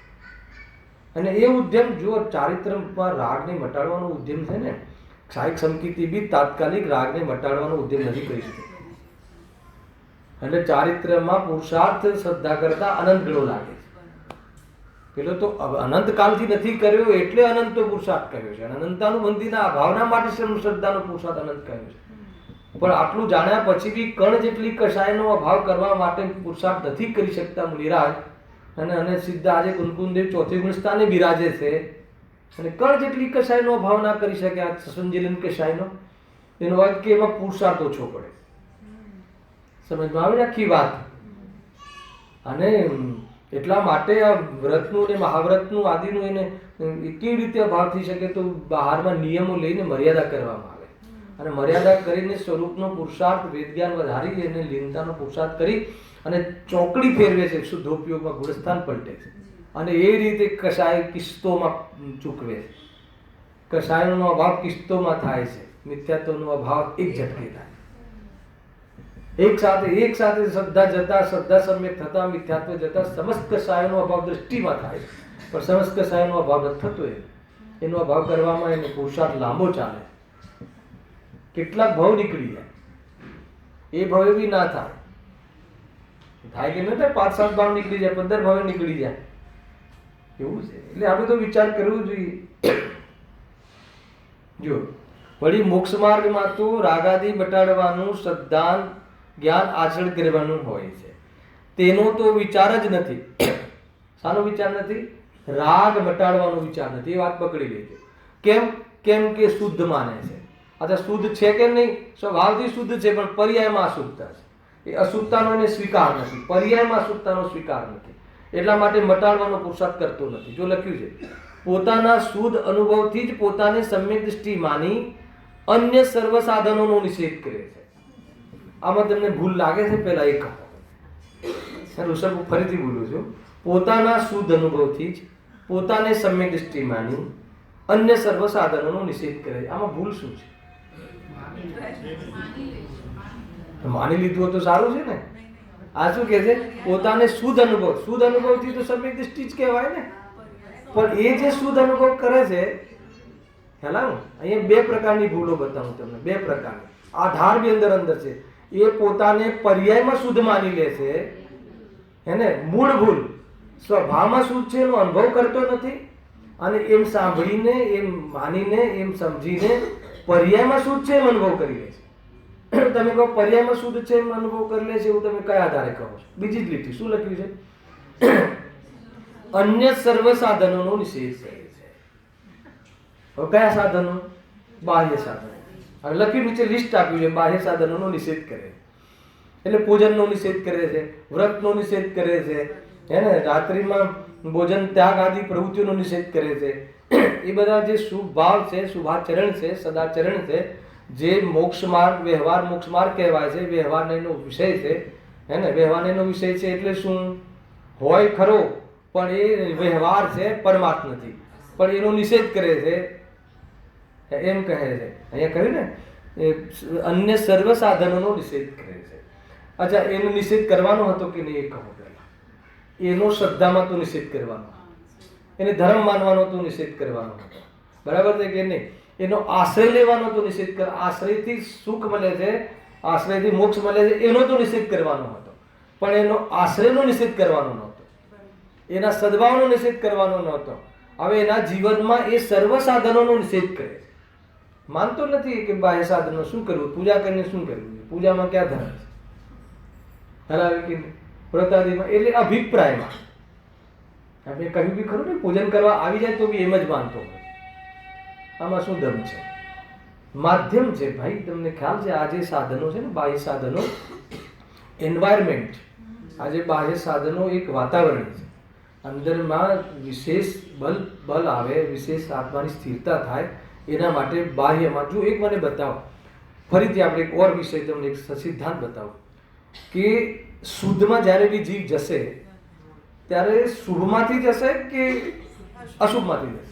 અને એ ઉદ્યમ જો ચારિત્રમાં રાગને મટાડવાનો ઉદ્યમ છે ને, સાહિક સંકિતિ બી તાત્કાલિક રાગને મટાડવાનો ઉદ્યમ નથી કરી શકતી. એટલે ચારિત્રમાં પુરુષાર્થ શ્રદ્ધા કરતા અનંત ગણો લાગે છે. પેલો તો અનંતકાલથી નથી કર્યો એટલે અનંતો પુરુષાર્થ કર્યો છે. અને અનંતાનુબંધીના ભાવના માટે શ્રદ્ધાનો પુરુષાર્થ અનંત કર્યો છે. પણ આટલું જાણ્યા પછી બી કણ જેટલી કષાયનો અભાવ કરવા માટે પુરુષાર્થ નથી કરી શકતા મુનિરાજ. અને સીધા આજે કુંકુમદેવ ચોથી ગુણ સ્થાને બિરાજે છે. અને કણ જેટલી કષાયનો અભાવ ના કરી શકે આ સંજીલન કષાયનો, એનો અર્થ કે એમાં પુરુષાર્થ ઓછો પડે. સમજમાં આવે આખી વાત. અને એટલા માટે આ વ્રતનું ને મહાવ્રતનું આદિનું એને કેવી રીતે અભાવ થઈ શકે? તો બહારમાં નિયમો લઈને મર્યાદા કરવામાં આવે. અને મર્યાદા કરીને સ્વરૂપનો પુરુષાર્થ વેદ જ્ઞાન વધારી અને લીનતાનો પુરુષાર્થ કરી અને ચોકડી ફેરવે છે. શુદ્ધોપયોગમાં ગુણસ્થાન પલટે છે. અને એ રીતે કષાય કિસ્તોમાં ચૂકવે છે. કષાયનો અભાવ કિસ્તોમાં થાય છે. મિથ્યાત્વનો અભાવ એક ઝટકે થાય. એક સાથે શ્રદ્ધા જતા, શ્રદ્ધા સમ્યક થતા, મિથ્યાત્વ જતા સમસ્ત કષાયનો અભાવ દ્રષ્ટિમાં થાય છે. પણ સમસ્ત કષાયનો અભાવ નથી થતો. એનો અભાવ કરવામાં એને પુરુષાર્થ લાંબો ચાલે. કેટલાક ભાવ નીકળી જાય. એ ભાવે બી ના થાય. થાય કે ન થાય? 5-7 ભાવ નીકળી જાય, 15 ભાવે નીકળી જાય. એવું છે. એટલે આપણે તો વિચાર કરવો જોઈએ. જો વળી મોક્ષ માર્ગમાં તો રાગાદી મટાડવાનું શ્રદ્ધા જ્ઞાન આચરણ કરવાનું હોય છે. તેનો તો વિચાર જ નથી. શાનો વિચાર નથી? રાગ મટાડવાનો વિચાર નથી. એ વાત પકડી લેજો. કેમ કે શુદ્ધ માને છે. અચ્છા, શુદ્ધ છે કે નહીં? સ્વભાવથી શુદ્ધ છે, પણ પર્યાયમાં અશુદ્ધતા છે. એ અશુદ્ધતાનો એને સ્વીકાર નથી. પર્યાયમાં અશુદ્ધતાનો સ્વીકાર નથી. એટલા માટે મટાડવાનો પુરુષાર્થ કરતો નથી. જો લખ્યું છે, પોતાના શુદ્ધ અનુભવથી જ પોતાને સમ્યક દૃષ્ટિ માની અન્ય સર્વ સાધનોનો નિષેધ કરે છે. આમાં તમને ભૂલ લાગે છે? પહેલા એક કહો. ઋષભ ફરીથી બોલું છું. પોતાના શુદ્ધ અનુભવથી જ પોતાને સમ્યક દૃષ્ટિ માની અન્ય સર્વ સાધનોનો નિષેધ કરે છે. આમાં ભૂલ શું છે? માની લીધું તો સારું છે ને. આ શું કે છે? પોતાને શુદ્ધ અનુભવથી તો સમ્યક દૃષ્ટિ જ કહેવાય ને. પણ એ જે શુદ્ધ અનુભવ કરે છે, હેલા અહીંયા 2 પ્રકારની ભૂલો બતાવું તમને. 2 પ્રકારની આધાર બી અંદર છે. એ પોતાને પર્યાયમાં શુદ્ધ માની લે છે, એને મૂળ ભૂલ. સ્વભાવમાં શુદ્ધ છે એનો અનુભવ કરતો નથી. અને એમ સાંભળીને, એમ માનીને, એમ સમજીને પર્યાયમાં શુદ્ધ છે એમ અનુભવ કરી લે છે. તમે કહો પર્યાયમાં શુદ્ધ છે એમ અનુભવ કરી લે છે, એવું તમે કયા આધારે કહો છો? બીજી જ લીટી શું લખ્યું છે? અન્ય સર્વ સાધનોનો નિષેધ કરે છે. હવે કયા સાધનો? બાહ્ય સાધનો. હવે લખ્યું નીચે લિસ્ટ આપ્યું છે. બાહ્ય સાધનોનો નિષેધ કરે. એટલે પૂજનનો નિષેધ કરે છે, વ્રતનો નિષેધ કરે છે, હે ને, રાત્રિમાં ભોજન ત્યાગ આદિ પ્રવૃત્તિઓનો નિષેધ કરે છે. એ બધા જે શુભ ભાવ છે, શુભાચરણ છે, સદાચરણ છે, જે મોક્ષ માર્ગ, વ્યવહાર મોક્ષ માર્ગ કહેવાય છે. વ્યવહારનો વિષય છે, હે ને. વ્યવહારનો વિષય છે એટલે શું હોય ખરો, પણ એ વ્યવહાર છે, પરમાર્થ નથી. પણ એનો નિષેધ કરે છે, એમ કહે છે. અહીંયા કહ્યું ને, અન્ય સર્વ સાધનોનો નિષેધ કરે છે. અચ્છા, એનો નિષેધ કરવાનો હતો કે નહીં એ કહો પહેલા. એનો શ્રદ્ધામાં તો નિષેધ કરવાનો, એને ધર્મ માનવાનો તો નિષેધ કરવાનો હતો. બરાબર છે કે નહીં? એનો આશ્રય લેવાનો તો નિષેધ કર. આશ્રયથી સુખ મળે છે, આશ્રયથી મોક્ષ મળે છે, એનો તો નિષેધ કરવાનો હતો. પણ એનો આશ્રયનો નિષેધ કરવાનો નહોતો. એના સદભાવનો નિષેધ કરવાનો નહોતો. હવે એના જીવનમાં એ સર્વ સાધનોનો નિષેધ કરે છે. માનતો નથી કે બાહ્ય સાધનો શું કરવું, પૂજા કરીને શું કરવું, પૂજામાં ક્યાં ધર્મ છે, હરાવે કે વ્રતાદિમાં. એટલે અભિપ્રાયમાં આપણે કહ્યું બી ખરું ને, પૂજન કરવા આવી જાય તો બી એમ જ માનતો હોય. આમાં શું દમ છે? માધ્યમ છે ભાઈ. તમને ખ્યાલ છે આ જે સાધનો છે ને, બાહ્ય સાધનો, એન્વાયરમેન્ટ, આજે બાહ્ય સાધનો એક વાતાવરણ છે. અંદરમાં વિશેષ બલ આવે, વિશેષ આત્માની સ્થિરતા થાય, એના માટે બાહ્યમાં. જો એક મને બતાવો, ફરીથી આપણે એક ઓર વિષય, તમને એક સિદ્ધાંત બતાવો કે શુદ્ધમાં જ્યારે બી જીવ જશે ત્યારે શુભમાંથી જશે કે અશુભમાંથી જશે?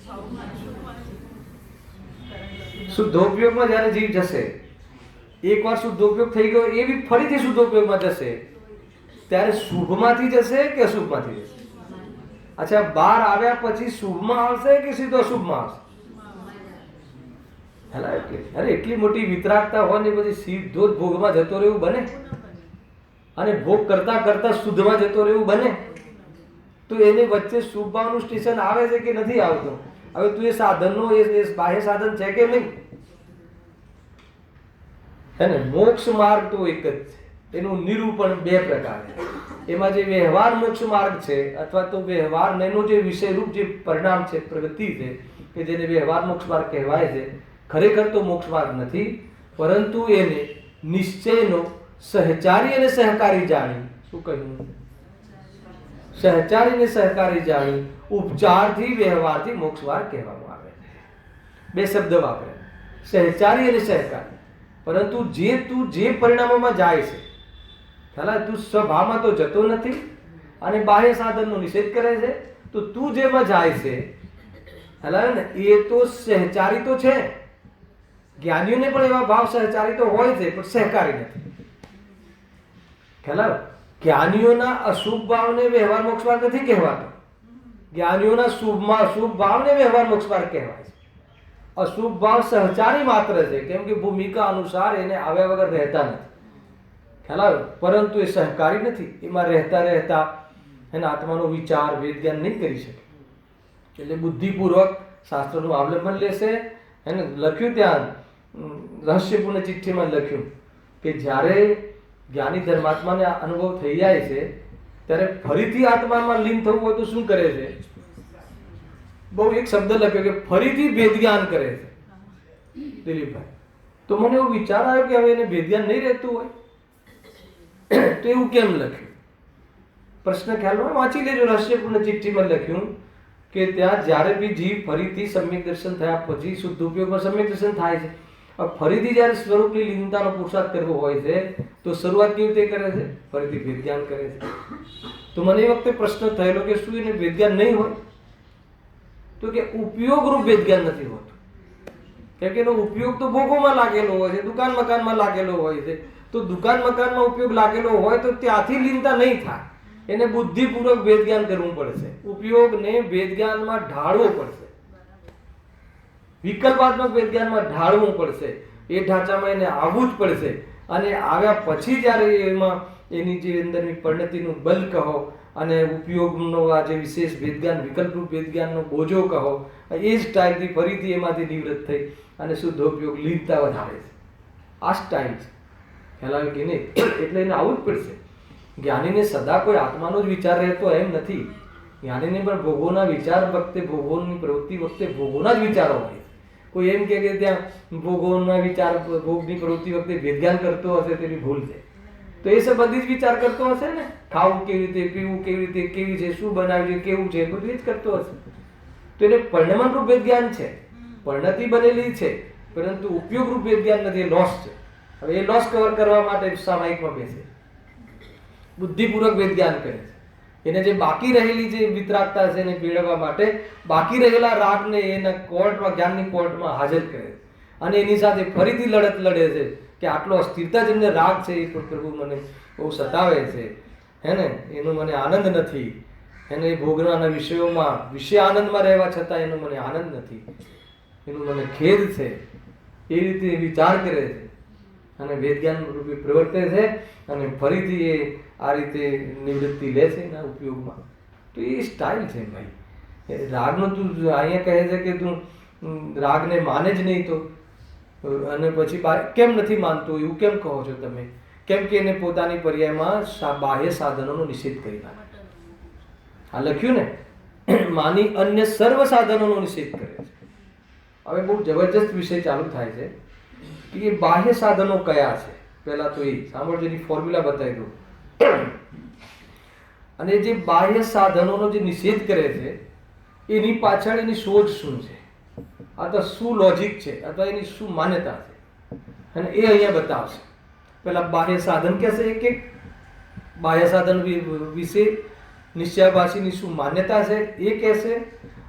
શુદ્ધોપયોગમાં જ્યારે જીવ જશે, એકવાર શુદ્ધોપયોગ થઈ ગયો, એ બી ફરીથી શુદ્ધોપયોગમાં જશે, ત્યારે શુભમાંથી જશે કે અશુભમાંથી જશે? અચ્છા, બહાર આવ્યા પછી શુભમાં આવશે કે સીધો અશુભમાં આવશે? અરે એટલી મોટી વિતરાગતા હોય ને પછી સીધો જ ભોગમાં જતો રહેવું બને? અને ભોગ કરતા કરતા શુદ્ધમાં જતો રહેવું બને? તો એને વચ્ચે શુભ ભાવનું સ્ટેશન આવે છે કે નથી આવતું? હવે તું એ સાધનનો એ બાહ્ય સાધન છે કે નહીં? હે ને? મોક્ષ માર્ગ તો એક જ છે. એનું નિરૂપણ બે પ્રકાર છે. એમાં જે વ્યવહાર મોક્ષ માર્ગ છે, અથવા તો વ્યવહાર એનો જે વિષયરૂપ જે પરિણામ છે, પ્રગતિ છે, કે જેને વ્યવહાર મોક્ષ માર્ગ કહેવાય છે, ખરેખર તો મોક્ષ માર્ગ નથી, પરંતુ એને નિશ્ચયનો સહચારી અને સહકારી જાણી. શું કહ્યું? સહચારી અને સહકારી જાણી ઉપચારથી વ્યવહારથી મોક્ષ માર્ગ કહેવામાં આવે. બે શબ્દ વાપરે, સહચારી અને સહકારી. પરંતુ તું જે પરિણામોમાં જાય છે, ખ્યાલ, તું સ્વભાવમાં તો જતો નથી અને બાહ્ય સાધનનો નિષેધ કરે છે, તો તું જેમાં જાય છે, ખ્યાલ ને, એ તો સહચારી તો છે. જ્ઞાનીઓને પણ એવા ભાવ સહચારી તો હોય છે, પણ સહકારી નથી. ખ્યાલ, જ્ઞાનીઓના અશુભ ભાવને વ્યવહાર મોક્ષ માર્ગ નથી કહેવાતો. જ્ઞાનીઓના શુભમાં અશુભ ભાવને વ્યવહાર મોક્ષ માર્ગ કહેવાય છે. અશુભ ભાવ સહચારી માત્ર છે, કેમ કે ભૂમિકા અનુસાર એને આવ્યા વગર રહેતા નથી. ખ્યાલ આવ્યો? પરંતુ એ સહકારી નથી. એમાં રહેતા રહેતા એના આત્માનો વિચાર વેદ જ્ઞાન નહીં કરી શકે. એટલે બુદ્ધિપૂર્વક શાસ્ત્રનું અવલંબન લેશે. એને લખ્યું ત્યાં રહસ્યપૂર્ણ ચિઠ્ઠીમાં લખ્યું કે જ્યારે જ્ઞાની ધર્માત્માને અનુભવ થઈ જાય છે, ત્યારે ફરીથી આત્મામાં લીન થવું હોય તો શું કરે છે? બહુ એક શબ્દ લખ્યો કે ફરીથી ભેદ જ્ઞાન કરે છે. દિલીપભાઈ, તો મને એવો વિચાર આવ્યો કે હવે એને ભેદ જ્ઞાન નહીં રહેતું હોય તો એવું કેમ લખ્યું? પ્રશ્ન ખ્યાલમાં વાંચી લેજો. રહસ્યપૂર્ણ ચિઠ્ઠીમાં લખ્યું કે ત્યાં જ્યારે બી જીવ ફરીથી સમ્યક દર્શન થયા પછી શુદ્ધ ઉપયોગમાં સમ્યક દર્શન થાય છે, ફરીથી જ્યારે સ્વરૂપની લીનતાનો પુરુષાર્થ કરવો હોય છે, તો શરૂઆત કેવી રીતે કરે છે? ફરીથી ભેદ જ્ઞાન કરે છે. તો મને એ વખતે પ્રશ્ન થયેલો કે શું એને ભેદ જ્ઞાન નહીં હોય? તો કે ઉપયોગરૂપ ભેદ જ્ઞાન નથી હોતું. કેમ કે એનો ઉપયોગ તો ભોગોમાં લાગેલો હોય છે, દુકાન મકાનમાં લાગેલો હોય છે. તો દુકાન મકાનમાં ઉપયોગ લાગેલો હોય તો ત્યાંથી લીનતા નહીં થાય. એને બુદ્ધિપૂર્વક ભેદ જ્ઞાન કરવું પડશે. ઉપયોગને ભેદ જ્ઞાનમાં ઢાળવો પડશે, વિકલ્પાત્મક ભેદ જ્ઞાનમાં ઢાળવું પડશે. એ ઢાંચામાં એને આવવું જ પડશે. અને આવ્યા પછી જ્યારે એમાં એની જે અંદરની પરિણતિનું બલ કહો અને ઉપયોગનો આ જે વિશેષ ભેદ જ્ઞાન, વિકલ્પરૂપ ભેદ જ્ઞાનનો બોજો કહો, એ જ ટાઈપથી ફરીથી એમાંથી નિવૃત્ત થઈ અને શુદ્ધ ઉપયોગ લીનતા વધારે છે. આ સ્ટાઇલ છે. ખ્યાલ આવે કે નહીં? એટલે એને આવવું જ પડશે. જ્ઞાનીને સદા કોઈ આત્માનો જ વિચાર રહેતો એમ નથી. જ્ઞાનીને પણ ભોગોના વિચાર વખતે, ભોગોની પ્રવૃત્તિ વખતે ભોગોના જ વિચારો હોય. કોઈ એમ કે ત્યાં ભોગોના વિચાર, ભોગની પ્રવૃત્તિ વખતે ભેદ જ્ઞાન કરતો હશે તેની ભૂલ છે. તો એ સંબંધિત વિચાર કરતો હશે ને. ખાવું કેવી રીતે, પીવું કેવી રીતે, કેવી છે, શું બનાવ્યું છે, કેવું છે, બધું એ જ કરતો હશે. તો એને પરિણમનરૂપ ભેદ જ્ઞાન છે, પરિણતિ બનેલી છે, પરંતુ ઉપયોગરૂપ ભેદ જ્ઞાન નથી. એ લોસ છે. હવે એ લોસ કવર કરવા માટે સામાયિકમાં બેસે, બુદ્ધિપૂર્વક ભેદ જ્ઞાન કરે છે. એને જે બાકી રહેલી જે વિતરાગતા છે એને પીળવવા માટે બાકી રહેલા રાગને એના કોર્ટમાં, જ્ઞાનની કોર્ટમાં હાજર કરે છે. અને એની સાથે ફરીથી લડત લડે છે કે આટલો અસ્થિરતા જેમને રાગ છે એ પણ પ્રભુ મને બહુ સતાવે છે, હે ને, એનો મને આનંદ નથી. એને ભોગવાના વિષયોમાં વિષય આનંદમાં રહેવા છતાં એનો મને આનંદ નથી, એનું મને ખેદ છે. એ રીતે વિચાર કરે છે અને વેદજ્ઞાન રૂપે પ્રવર્તે છે અને ફરીથી એ આ રીતે નિવૃત્તિ લે છે એના ઉપયોગમાં. તો તો એ સ્ટાઇલ છે ભાઈ. રાગનો તું અહીંયા કહે છે કે તું રાગને માને જ નહીં, તો અને પછી કેમ નથી માનતો એવું કેમ કહો છો તમે? કેમ કે એને પોતાની પર્યાયમાં બાહ્ય સાધનોનો નિષેધ કરી નાખે. આ લખ્યું ને, માની અન્ય સર્વ સાધનોનો નિષેધ કરે છે. હવે બહુ જબરજસ્ત વિષય ચાલુ થાય છે કે એ બાહ્ય સાધનો કયા છે. પહેલા તો એ સાંભળજો, એની ફોર્મ્યુલા બતાવી દઉં. અને જે બાહ્ય સાધનોનો જે નિષેધ કરે છે એની પાછળ એની શોધ શું છે, અથવા શું લોજિક છે, અથવા એની શું માન્યતા છે, અને એ અહીંયા બતાવશે. પેલા બાહ્ય સાધન કહેશે, એક એક બાહ્ય સાધન વિશે નિશ્ચયાભાસીની શું માન્યતા છે એ કહેશે,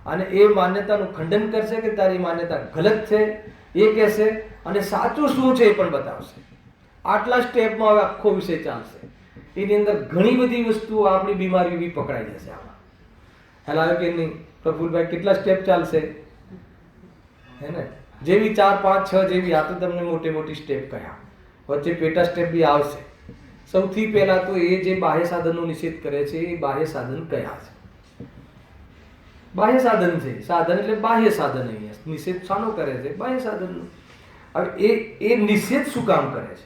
અને એ માન્યતાનું ખંડન કરશે કે તારી માન્યતા ગલત છે એ કહેશે, અને સાચું શું છે એ પણ બતાવશે. આટલા સ્ટેપમાં હવે આખો વિષય ચાલશે. એની અંદર ઘણી બધી વસ્તુઓ, આપણી બીમારીઓ બી પકડાઈ જશે આમાં. હેલા કે નહીં પ્રફુલભાઈ? કેટલા સ્ટેપ ચાલશે હે ને? જેવી 4, 5, 6 જેવી આ તો તમને મોટી મોટી સ્ટેપ કહ્યા, વચ્ચે પેટા સ્ટેપ બી આવશે. સૌથી પહેલા તો એ જે બાહ્ય સાધનનો નિષેધ કરે છે એ બાહ્ય સાધન કયા છે? બાહ્ય સાધન છે. સાધન એટલે બાહ્ય સાધન. અહીંયા નિષેધ શાનો કરે છે? બાહ્ય સાધનનો. હવે એ નિષેધ શું કામ કરે છે?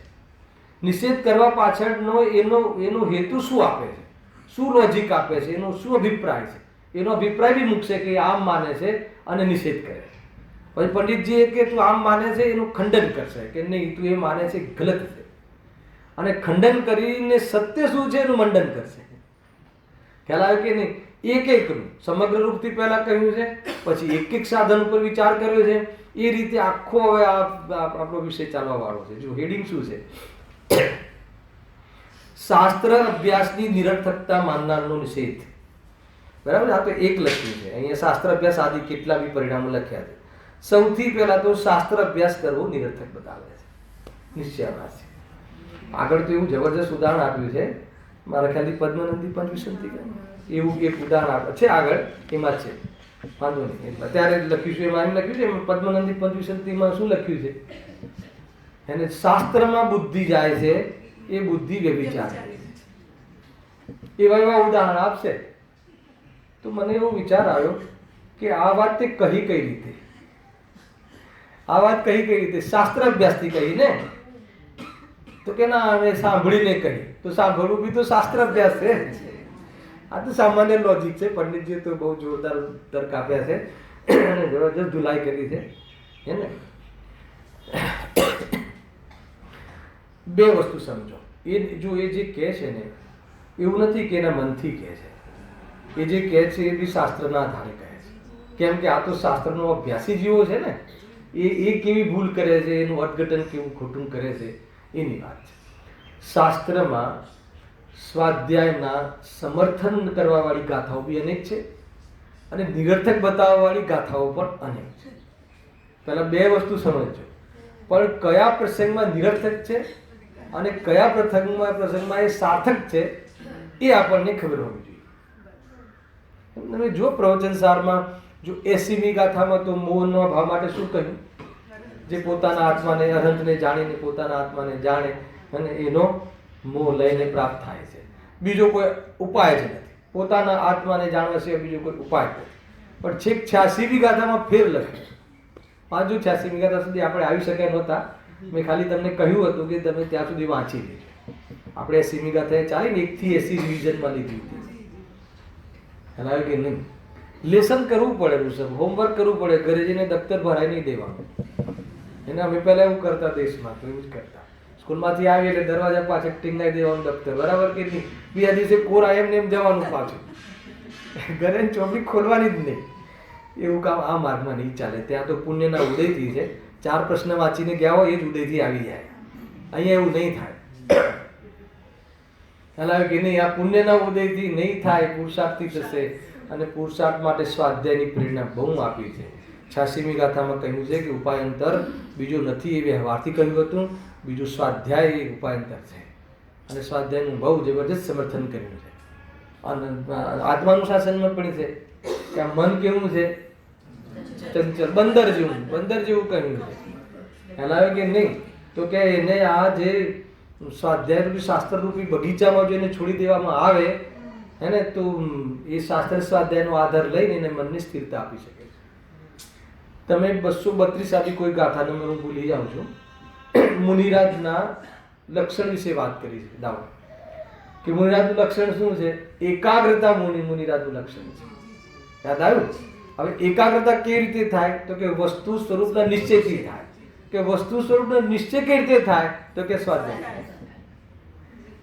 નિષેધ કરવા પાછળનો એનો હેતુ શું આપે છે? શું લોજિક આપે છે? એનો શું અભિપ્રાય છે? એનો અભિપ્રાય બી મૂકશે કે આમ માને છે અને નિષેધ કરે છે. પછી પંડિતજી કે તું આમ માને છે એનું ખંડન કરશે કે નહીં, તું એ માને છે ગલત છે, અને ખંડન કરીને સત્ય શું છે એનું મંડન કરશે. ખ્યાલ આવ્યો કે નહીં? એક એકનું સમગ્ર રૂપથી પહેલા કહ્યું છે, પછી એક એક સાધન ઉપર વિચાર કર્યો છે. એ રીતે આખો હવે આપણો વિષય ચાલવા વાળો છે. જો હેડિંગ શું છે? શાસ્ત્ર અભ્યાસની નિરર્થકતા માનનારનો નિષેધ. બરાબર? આ તો એક લખ્યું છે અહીંયા. શાસ્ત્ર અભ્યાસ આદિ કેટલા બી પરિણામો લખ્યા છે. સૌથી પહેલા તો શાસ્ત્ર અભ્યાસ કરવો નિરર્થક બતાવે છે, નિશ્ચયાભાસી. આગળ તો એવું જબરજસ્ત ઉદાહરણ આપ્યું છે, મારા ખ્યાલથી પદ્મનંદી પંચવિંશતિકા એવું એક ઉદાહરણ આપે છે આગળ, એમાં છે વાંધો નહીં. અત્યારે લખ્યું છે એમાં એમ લખ્યું છે, પદ્મનંદી પંચવિંશતિમાં શું લખ્યું છે? એને શાસ્ત્રમાં બુદ્ધિ જાય છે, એ બુદ્ધિ વ્યભિચાર કરે છે. એવા એવા ઉદાહરણ આપશે. તો મને એવો વિચાર આવ્યો કે આ વાત તે કહી કઈ રીતે? આ વાત કહી કઈ રીતે? શાસ્ત્ર અભ્યાસથી કહી ને? તો કે ના, અમે સાંભળીને કહી. તો સાંભળવું બી તો શાસ્ત્ર અભ્યાસ છે. આ તો સામાન્ય લોજિક છે. પંડિતજીએ તો બહુ જોરદાર તર્ક આપ્યા છે અને જબરજસ્ત ધુલાઈ કરી છે, હે ને? બે વસ્તુ સમજો. એ જો એ જે કહે છે ને, એવું નથી કે એના મનથી કહે છે. એ જે કહે છે એ બી શાસ્ત્રના આધારે કહે છે. કેમ કે આ તો શાસ્ત્રનો અભ્યાસી જેવો છે ને, એ કેવી ભૂલ કરે છે, એનું અર્થઘટન કેવું ખોટું કરે છે એની વાત છે. શાસ્ત્રમાં સ્વાધ્યાયના સમર્થન કરવાવાળી ગાથાઓ બી અનેક છે, અને નિરર્થક બતાવવાવાળી ગાથાઓ પણ અનેક છે. પહેલાં બે વસ્તુ સમજજો. પણ કયા પ્રસંગમાં નિરર્થક છે અને કયા પ્રસંગમાં એ સાર્થક છે એ આપણને ખબર હોવી જોઈએ. તમે જો પ્રવચન સારમાં જો 80મી ગાથામાં તો મોહના ભાવ માટે શું કહ્યું? જે પોતાના આત્માને અનંતને જાણીને પોતાના આત્માને જાણે અને એનો મોહ લઈને પ્રાપ્ત થાય છે. બીજો કોઈ ઉપાય જ નથી. પોતાના આત્માને જાણવા સિવાય બીજો કોઈ ઉપાય નથી. પણ છેક 86મી ગાથામાં ફેર લખ્યું. પાંચું 86મી ગાથા સુધી આપણે આવી શક્યા નહોતા. મેં ખાલી તમને કહ્યું હતું કે તમે ત્યાં સુધી વાંચી લેજો. આપણે 80મી ગાથા ચાલીને 1 થી 80 રિવિઝનમાં લીધી હતી. ખ્યાલ કે નહીં? લેસન કરવું પડે, ઋષભ, હોમવર્ક કરવું પડે. ઘરે જઈને દફતર ભરાઈ નહીં દેવાનું. એને અમે પહેલા એવું કરતા, દેશમાં તો એવું જ કરતા. સ્કૂલમાંથી આવી એટલે દરવાજા પાછળ ટીંગાઈ દેવાનું દફતર, બરાબર કે નહીં? બીજા દિવસે કોરા એમને એમ જવાનું પાછું. ઘરે ચોપડી ખોલવાની જ નહીં. એવું કામ આ માર્ગમાં નહીં ચાલે. ત્યાં તો પુણ્યના ઉદયથી છે. 4 પ્રશ્ન વાંચીને ગયા હોય એ જ ઉદયથી આવી જાય. અહીંયા એવું નહીં થાય. ખ્યાલ કે નહીં? આ પુણ્યના ઉદયથી નહીં થાય, પુરુષાર્થથી થશે. અને પુરુષાર્થ માટે સ્વાધ્યાયની પ્રેરણા બહુ આપી છે. 86મી ગાથામાં કહ્યું છે કે ઉપાયંતર બીજો નથી, એ વ્યવહારથી કહ્યું હતું. બીજું સ્વાધ્યાય એ ઉપાયંતર છે, અને સ્વાધ્યાયનું બહુ જબરજસ્ત સમર્થન કર્યું છે. અને આત્માનુશાસનમાં પણ છે કે આ મન કેવું છે? ચંચળ, બંદર જેવું કહ્યું છે. ખ્યાલ આવે કે નહીં? તો કે એને આ જે સ્વાધ્યાય રૂપી શાસ્ત્ર રૂપી બગીચામાં જો એને છોડી દેવામાં આવે, હે ને, તો એ શાસ્ત્ર સ્વાધ્યાયનો આધાર લઈને એને મનને સ્થિરતા આપી શકે છે. તમે 232 આવી કોઈ ગાથા નંબર હું ભૂલી જાઉં છું, મુનિરાજના લક્ષણ વિશે વાત કરી છે દાવો કે મુનિરાજનું લક્ષણ શું છે? એકાગ્રતા મુનિરાજનું લક્ષણ છે. યાદ આવ્યું? હવે એકાગ્રતા કેવી રીતે થાય? તો કે વસ્તુ સ્વરૂપના નિશ્ચયથી થાય. કે વસ્તુ સ્વરૂપનો નિશ્ચય કેવી રીતે થાય? તો કે સ્વાધ્યાય.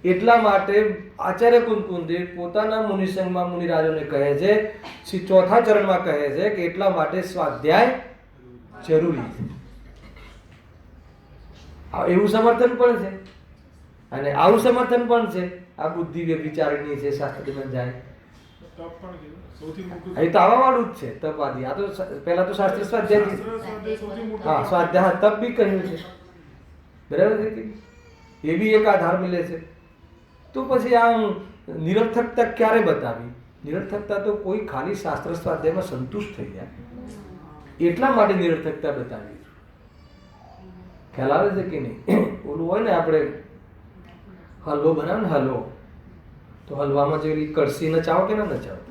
એટલા માટે આચાર્ય કુંતકુંજે પોતાના મુનિસંગમાં મુનિરાજોને કહે છે, શ્રી ચોથા ચરણમાં કહે છે કે એટલા માટે સ્વાધ્યાય જરૂરી છે. એવું સમર્થન પણ છે અને આવું સમર્થન પણ છે. આ બુદ્ધિ વ્યભિચારિણી છે, શાસ્ત્રમાં જાય અહીં તો આવા વાળું જ છે તપવાદી. આ તો પહેલા તો શાસ્ત્ર સ્વાધ્યાય, હા સ્વાધ્યાય તપ બી કહ્યું છે, બરાબર છે કે એ બી એક આધાર મળે છે. તો પછી આમ નિરર્થકતા ક્યારે બતાવી? નિરર્થકતા તો કોઈ ખાલી શાસ્ત્ર સ્વાધ્યાયમાં સંતુષ્ટ થઈ જાય એટલા માટે નિરર્થકતા બતાવી. ખ્યાલ આવે છે કે નહીં? ઓલું હોય ને, આપણે હલવો બનાવે ને હલવો, તો હલવામાં જે કળસી નચાવો કે ના નચાવો?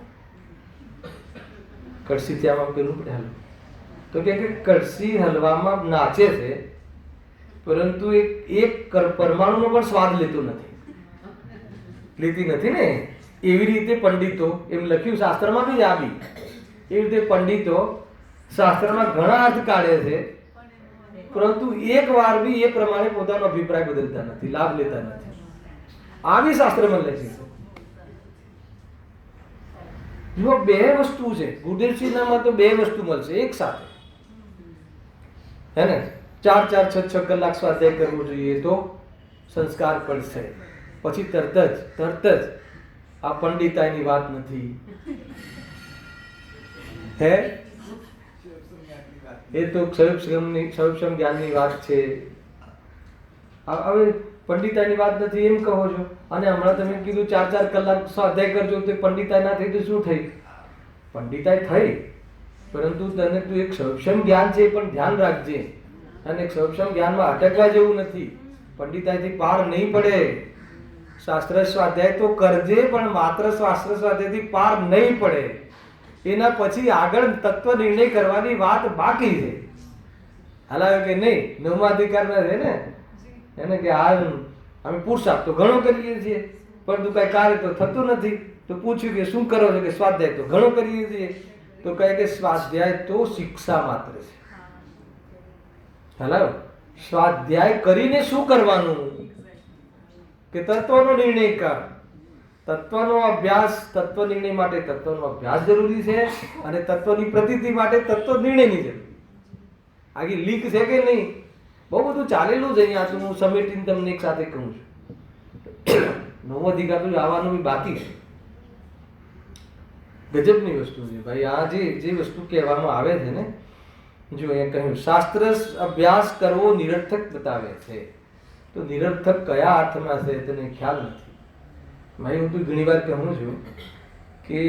કળસીથી આમ પેલું પડે હલવો, તો કે કળસી હલવામાં નાચે છે પરંતુ એક પરમાણુનો પણ સ્વાદ લેતો નથી, લેતી નથી ને. એવી રીતે પંડિતો, એમ લખ્યું શાસ્ત્રમાં બી આવી, એવી રીતે પંડિતો શાસ્ત્રમાં ઘણા અર્થ કાઢે છે પરંતુ એક વાર બી એ પ્રમાણે પોતાનો અભિપ્રાય બદલતા નથી, લાભ લેતા નથી. આવી શાસ્ત્રમાં લખી છે. જો બે વસ્તુ છે ગુરુદેવસિંહનામાં, તો બે વસ્તુ મળશે એક સાથે, હે ને. 4-4, 6-6 કલાક સ્વાધ્યાય કરવો જોઈએ તો સંસ્કાર પડશે. પછી તરત જ આ પંડિતાઈની વાત નથી, હે, એ તો ક્ષયોક્ષમ જ્ઞાનની વાત છે. હવે પંડિતાઈની વાત નથી એમ કહો છો, અને હમણાં તમે કીધું 4-4 કલાક સ્વાધ્યાય કરજો તો પંડિતાઈ ના થઈ તો શું થઈ? પંડિતાઈ થઈ, પરંતુ તને તું એક ક્ષયોક્ષમ જ્ઞાન છે એ પણ ધ્યાન રાખજે. અને ક્ષયોક્ષમ જ્ઞાનમાં અટકવા જેવું નથી, પંડિતાઈથી પાર નહીં પડે. શાસ્ત્ર સ્વાધ્યાય તો કરજે પણ માત્ર શાસ્ત્ર સ્વાધ્યાયથી પાર નહીં પડે. એના પછી આગળ તત્વ નિર્ણય કરવાની વાત બાકી છે. હાલાવે કે નહીં, 9મા અધિકારના છે ને એને કે આ અમે પુરુષાર્થ તો ઘણો કરીએ છીએ પરંતુ કઈ કાર્ય તો થતું નથી. તો પૂછ્યું કે શું કરો છો? કે સ્વાધ્યાય તો ઘણો કરીએ છીએ. તો કહે કે સ્વાધ્યાય તો શિક્ષા માત્ર છે. હાલાવ, સ્વાધ્યાય કરીને શું કરવાનું? કે તત્વનો નિર્ણય કર. તત્વનો અભ્યાસ, તત્વ નિર્ણય માટે તત્વનો અભ્યાસ જરૂરી છે અને તત્વની પ્રતીતિ માટે તત્વ નિર્ણયની જરૂર. આખી લીક છે કે નહીં? બહુ બધું ચાલેલું છે અહીંયા. હું સમેટીને તમને એક સાથે કહું છું. 9મો અધિકાર તો આવવાનું બી બાકી છે. ગજબની વસ્તુ છે ભાઈ. આ જે વસ્તુ કહેવામાં આવે છે ને, જો અહીંયા કહ્યું શાસ્ત્ર અભ્યાસ કરવો નિરર્થક બતાવે છે. તો નિરર્થક કયા અર્થમાં છે તને ખ્યાલ નથી. ભાઈ હું તો ઘણી વાર કહું છું કે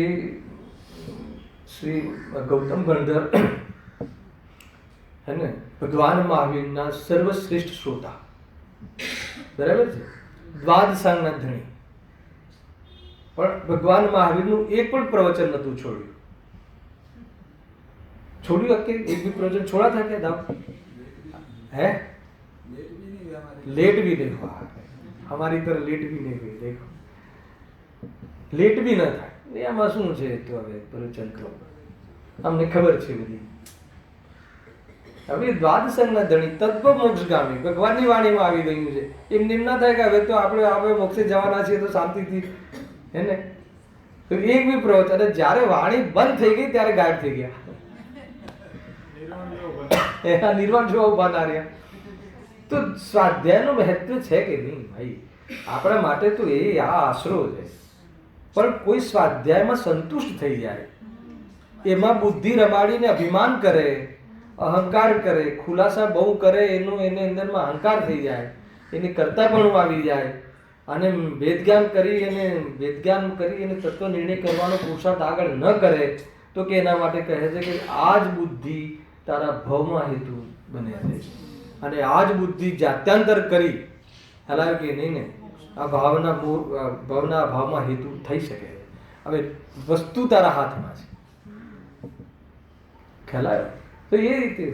શ્રી ગૌતમ ગણધર હે ને, ભગવાન મહાવીરના સર્વશ્રેષ્ઠ શ્રોતા, બરાબર છે, દ્વાદશાંગના ધણી, પણ ભગવાન મહાવીરનું એક પણ પ્રવચન નતું છોડ્યું કે એક भी प्रवचन छोड़ा था क्या दाव? है लेट भी नहीं हुआ, हमारी तरह लेट भी नहीं हुई. देखो લેટ બી ન થાય. એમાં શું છે? તો હવે પ્રવચન કરો, અમને ખબર છે બધી. હવે દ્વાદશના ધણી તત્વ મોક્ષગામી ભગવાનની વાણીમાં આવી ગયું છે. એમને એમ ના થાય કે હવે તો આપણે મોક્ષે જવાના છીએ તો શાંતિથી, હે ને. તો એક બી પ્રવચન, જ્યારે વાણી બંધ થઈ ગઈ ત્યારે ગાયબ થઈ ગયા. નિર્વાણ જેવા ઉભા ના રહ્યા. તો સ્વાધ્યાયનું મહત્વ છે કે નહીં ભાઈ? આપણા માટે તો એ આ આશરો છે. પણ કોઈ સ્વાધ્યાયમાં સંતુષ્ટ થઈ જાય, એમાં બુદ્ધિ રમાડીને અભિમાન કરે, અહંકાર કરે, ખુલાસા બહુ કરે, એને અંદરમાં અહંકાર થઈ જાય, એને કરતાપણું આવી જાય અને વેદજ્ઞાન કરી અને તત્વ નિર્ણય કરવાનો પુરુષાર્થ આગળ ન કરે, તો કે એના માટે કહે છે કે આ જ બુદ્ધિ તારા ભવમાં હેતુ બને છે. અને આ જ બુદ્ધિ જાત્યાંતર કરી હલાવે કે નહીં ને, આ ભાવના ભાવમાં હેતુ થઈ શકે. હવે વસ્તુ તારા હાથમાં છે, ખ્યાલ આવ્યો? તો એ રીતે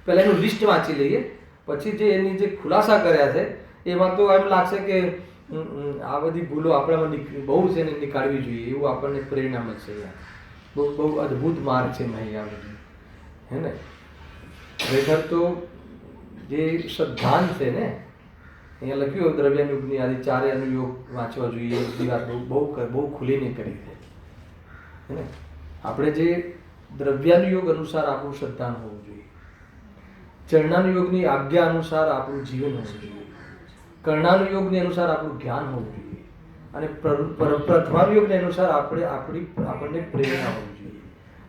પહેલા એનું લિસ્ટ વાંચી લઈએ, પછી જે એની જે ખુલાસા કર્યા છે એમાં તો એમ લાગશે કે આ બધી ભૂલો આપણામાં બહુ છે ને નીકાળવી જોઈએ, એવું આપણને પ્રેરણા મળશે. બહુ બહુ અદ્ભુત માર્ગ છે નહીં આ બધી, હે ને? ખરેખર તો જે સિદ્ધાંત છે ને, અહીંયા લખ્યું દ્રવ્યાનુયોગની આદિ 4 અનુયોગ વાંચવા જોઈએ. એ બધી વાત બહુ ખુલીને કરી છે, હે ને? આપણે જે દ્રવ્યાનુયોગ અનુસાર આપણું શ્રદ્ધાન હોવું જોઈએ, ચરણાનુયોગની આજ્ઞા અનુસાર આપણું જીવન હોવું જોઈએ, કર્ણાનુયોગની અનુસાર આપણું જ્ઞાન હોવું જોઈએ, અને પ્રથમાનુયોગની અનુસાર આપણને પ્રેરણા હોવી જોઈએ.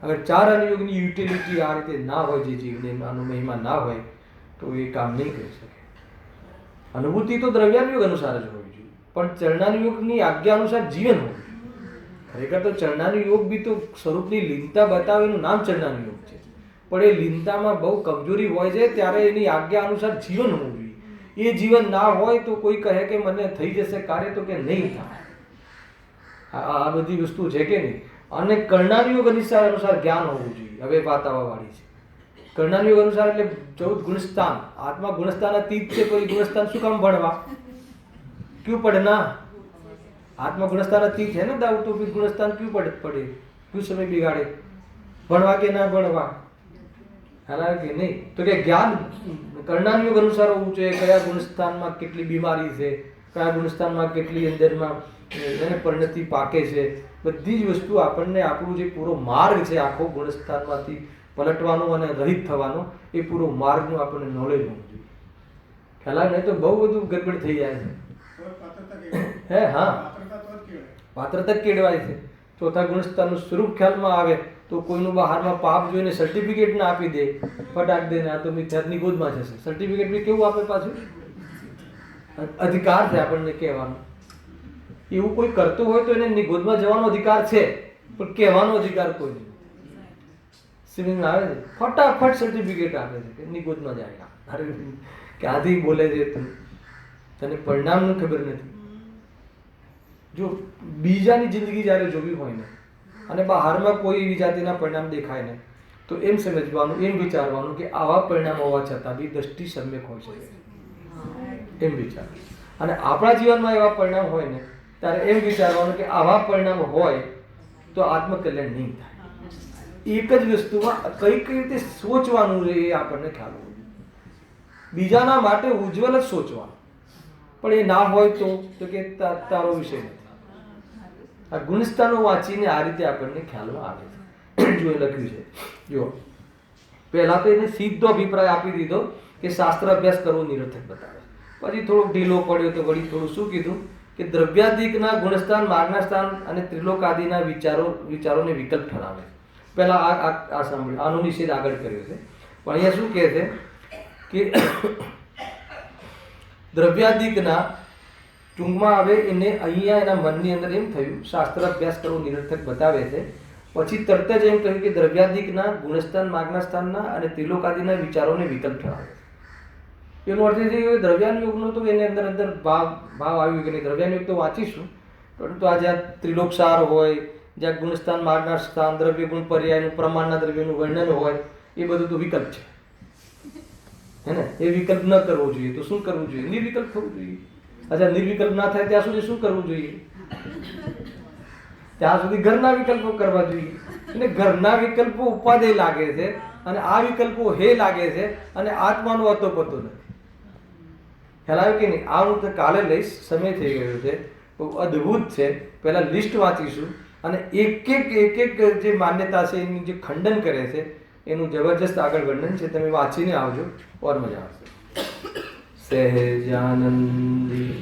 અગર 4 અનુયોગની યુટિલિટી આ રીતે ના હોય, જે જીવને આનો મહિમા ના હોય, તો એ કામ નહીં કરી શકે. અનુભૂતિ તો દ્રવ્યાનુયોગ અનુસાર જ હોવી જોઈએ, પણ ચરણાનુયોગની આજ્ઞા અનુસાર જીવન હોવું જોઈએ. ખરેખર તો ચરણાનુયોગ બી તો સ્વરૂપની લીનતા બતાવે, એનું નામ ચરણાનુયોગ છે, પણ એ લીનતામાં બહુ કમજોરી હોય છે, ત્યારે એની આજ્ઞા અનુસાર જીવન હોવું જોઈએ. એ જીવન ના હોય તો કોઈ કહે કે મને થઈ જશે કાર્ય, તો કે નહીં થાય. આ બધી વસ્તુ છે કે નહીં? અને કર્ણાનુયોગ અનુસાર જ્ઞાન હોવું જોઈએ. હવે વાત આવવા વાળી છે. કર્ણાનુયોગ અનુસાર એટલે 14 ગુણસ્થાન, આત્મા ગુણસ્થાન અતીત છે, તો એ ગુણસ્થાન શું કામ ભણવા? ક્યું પડના? આત્મા गुणस्थान अतीत है ना दाऊ, तो फिर गुणस्थान क्यों पढ़े, क्यों समय बिगाड़े? भणवा के ना भणवा, हालांकि नहीं. तो કે જ્ઞાન કર્ણાનુયોગ અનુસાર હોવું જોઈએ. કયા ગુણસ્થાનમાં કેટલી બીમારી છે, કયા ગુણસ્થાનમાં કેટલી અંદરમાં એને પરિણતિ પાકે છે, બધી જ વસ્તુ આપણને આપણું જે પૂરો માર્ગ છે આખો ગુણસ્થાનમાંથી પલટવાનો અને રહિત થવાનો, એ પૂરો માર્ગનું આપણને નોલેજ હોવું જોઈએ. ખ્યાલ આવે? નહીં તો બહુ બધું ગડબડ થઈ જાય છે. હે? હા, પાત્રતા કેળવાય છે. ચોથા ગુણસ્થાનનું સ્વરૂપ ખ્યાલમાં આવે તો કોઈનું બહારમાં પાપ જોઈને સર્ટિફિકેટ ના આપી દે, ફટાક દે, આ તો મિથ્યાની ગોદમાં જશે. સર્ટિફિકેટ બી કેવું આપે પાછું? અધિકાર છે આપણને કહેવાનો. એવું કોઈ કરતું હોય તો એને ગોદમાં જવાનો અધિકાર છે, પણ કહેવાનો અધિકાર કોઈ નહીં. સિવિલ આવે છે, ફટાફટ સર્ટિફિકેટ આપે છે કે નિગોદમાં જાય. અરે ક્યાંથી બોલે છે તું? તને પરિણામનું ખબર નથી. જો બીજાની જિંદગી જ્યારે જોવી હોય ને, અને બહારમાં કોઈ એવી જાતિના પરિણામ દેખાય ને, તો એમ સમજવાનું, એમ વિચારવાનું કે આવા પરિણામ હોવા છતાં બી દ્રષ્ટિ સમ્યક હોઈ શકે, એમ વિચાર. અને આપણા જીવનમાં એવા પરિણામ હોય ને, ત્યારે એમ વિચારવાનું કે આવા પરિણામ હોય તો આત્મકલ્યાણ નહીં થાય. એક જ વસ્તુમાં કઈ રીતે સોચવાનું એ આપણને ખ્યાલ હોવો જોઈએ. બીજાના માટે ઉજ્જવલ જ સોચવાનું, પણ એ ના હોય તો કે તારો વિષય નથી. આ ગુણસ્થાનો વાંચીને આ રીતે આપણને ખ્યાલમાં આવે છે. જો એ લખ્યું છે, જો પહેલા તો એને સીધો અભિપ્રાય આપી દીધો કે શાસ્ત્ર અભ્યાસ કરવો નિરર્થક બતાવે. પછી થોડોક ઢીલો પડ્યો તો વળી થોડું શું કીધું કે દ્રવ્યાદિકના ગુણસ્થાન, માર્ગના સ્થાન અને ત્રિલોકાદિના વિચારોને વિકલ્પ ઠરાવે. પહેલા આ સાંભળ્યું, આનો નિષેધ આગળ કર્યો છે. પણ અહીંયા શું કહે છે કે દ્રવ્યાદિકના ટૂંકમાં આવે એને અહીંયા એના મનની અંદર એમ થયું શાસ્ત્ર અભ્યાસ કરવો નિરર્થક બતાવે છે. પછી તરત જ એમ કહ્યું કે દ્રવ્યાદિકના ગુણસ્થાન, માર્ગના સ્થાનના અને ત્રિલોકાદિના વિચારોને વિકલ્પ ઠરાવે છે. એનો અર્થ એ છે કે દ્રવ્યાનુયોગનો તો એને અંદર ભાવ આવ્યું કે નહીં. દ્રવ્યાનુયોગ તો વાંચીશું, પરંતુ આ જ્યાં ત્રિલોકસાર હોય, જ્યાં ગુણસ્થાન, માર્ગના સ્થાન, દ્રવ્ય ગુણ પર્યાયનું, પ્રમાણના દ્રવ્યનું વર્ણન હોય, એ બધું તો વિકલ્પ છે, હે ને? એ વિકલ્પ ન કરવો જોઈએ. તો શું કરવું જોઈએ? નિર્વિકલ્પ થવું જોઈએ. અચ્છા, નિર્વિકલ્પ ના થાય ત્યાં સુધી શું કરવું જોઈએ? ત્યાં સુધી ઘરના વિકલ્પો કરવા જોઈએ. અને ઘરના વિકલ્પો ઉપાદેય લાગે છે, અને આ વિકલ્પો હે લાગે છે, અને આત્માનો અતો પતો નથી. ખ્યાલ આવ્યો કે નહીં? આ હું તો કાલે લઈશ, સમય થઈ ગયો છે. બહુ અદ્ભુત છે. પહેલા લિસ્ટ વાંચીશું અને એક એક જે માન્યતા છે એની જે ખંડન કરે છે એનું જબરજસ્ત આગળ વર્ણન છે. તમે વાંચીને આવજો, ઓર મજા આવશે. સહેજાનંદી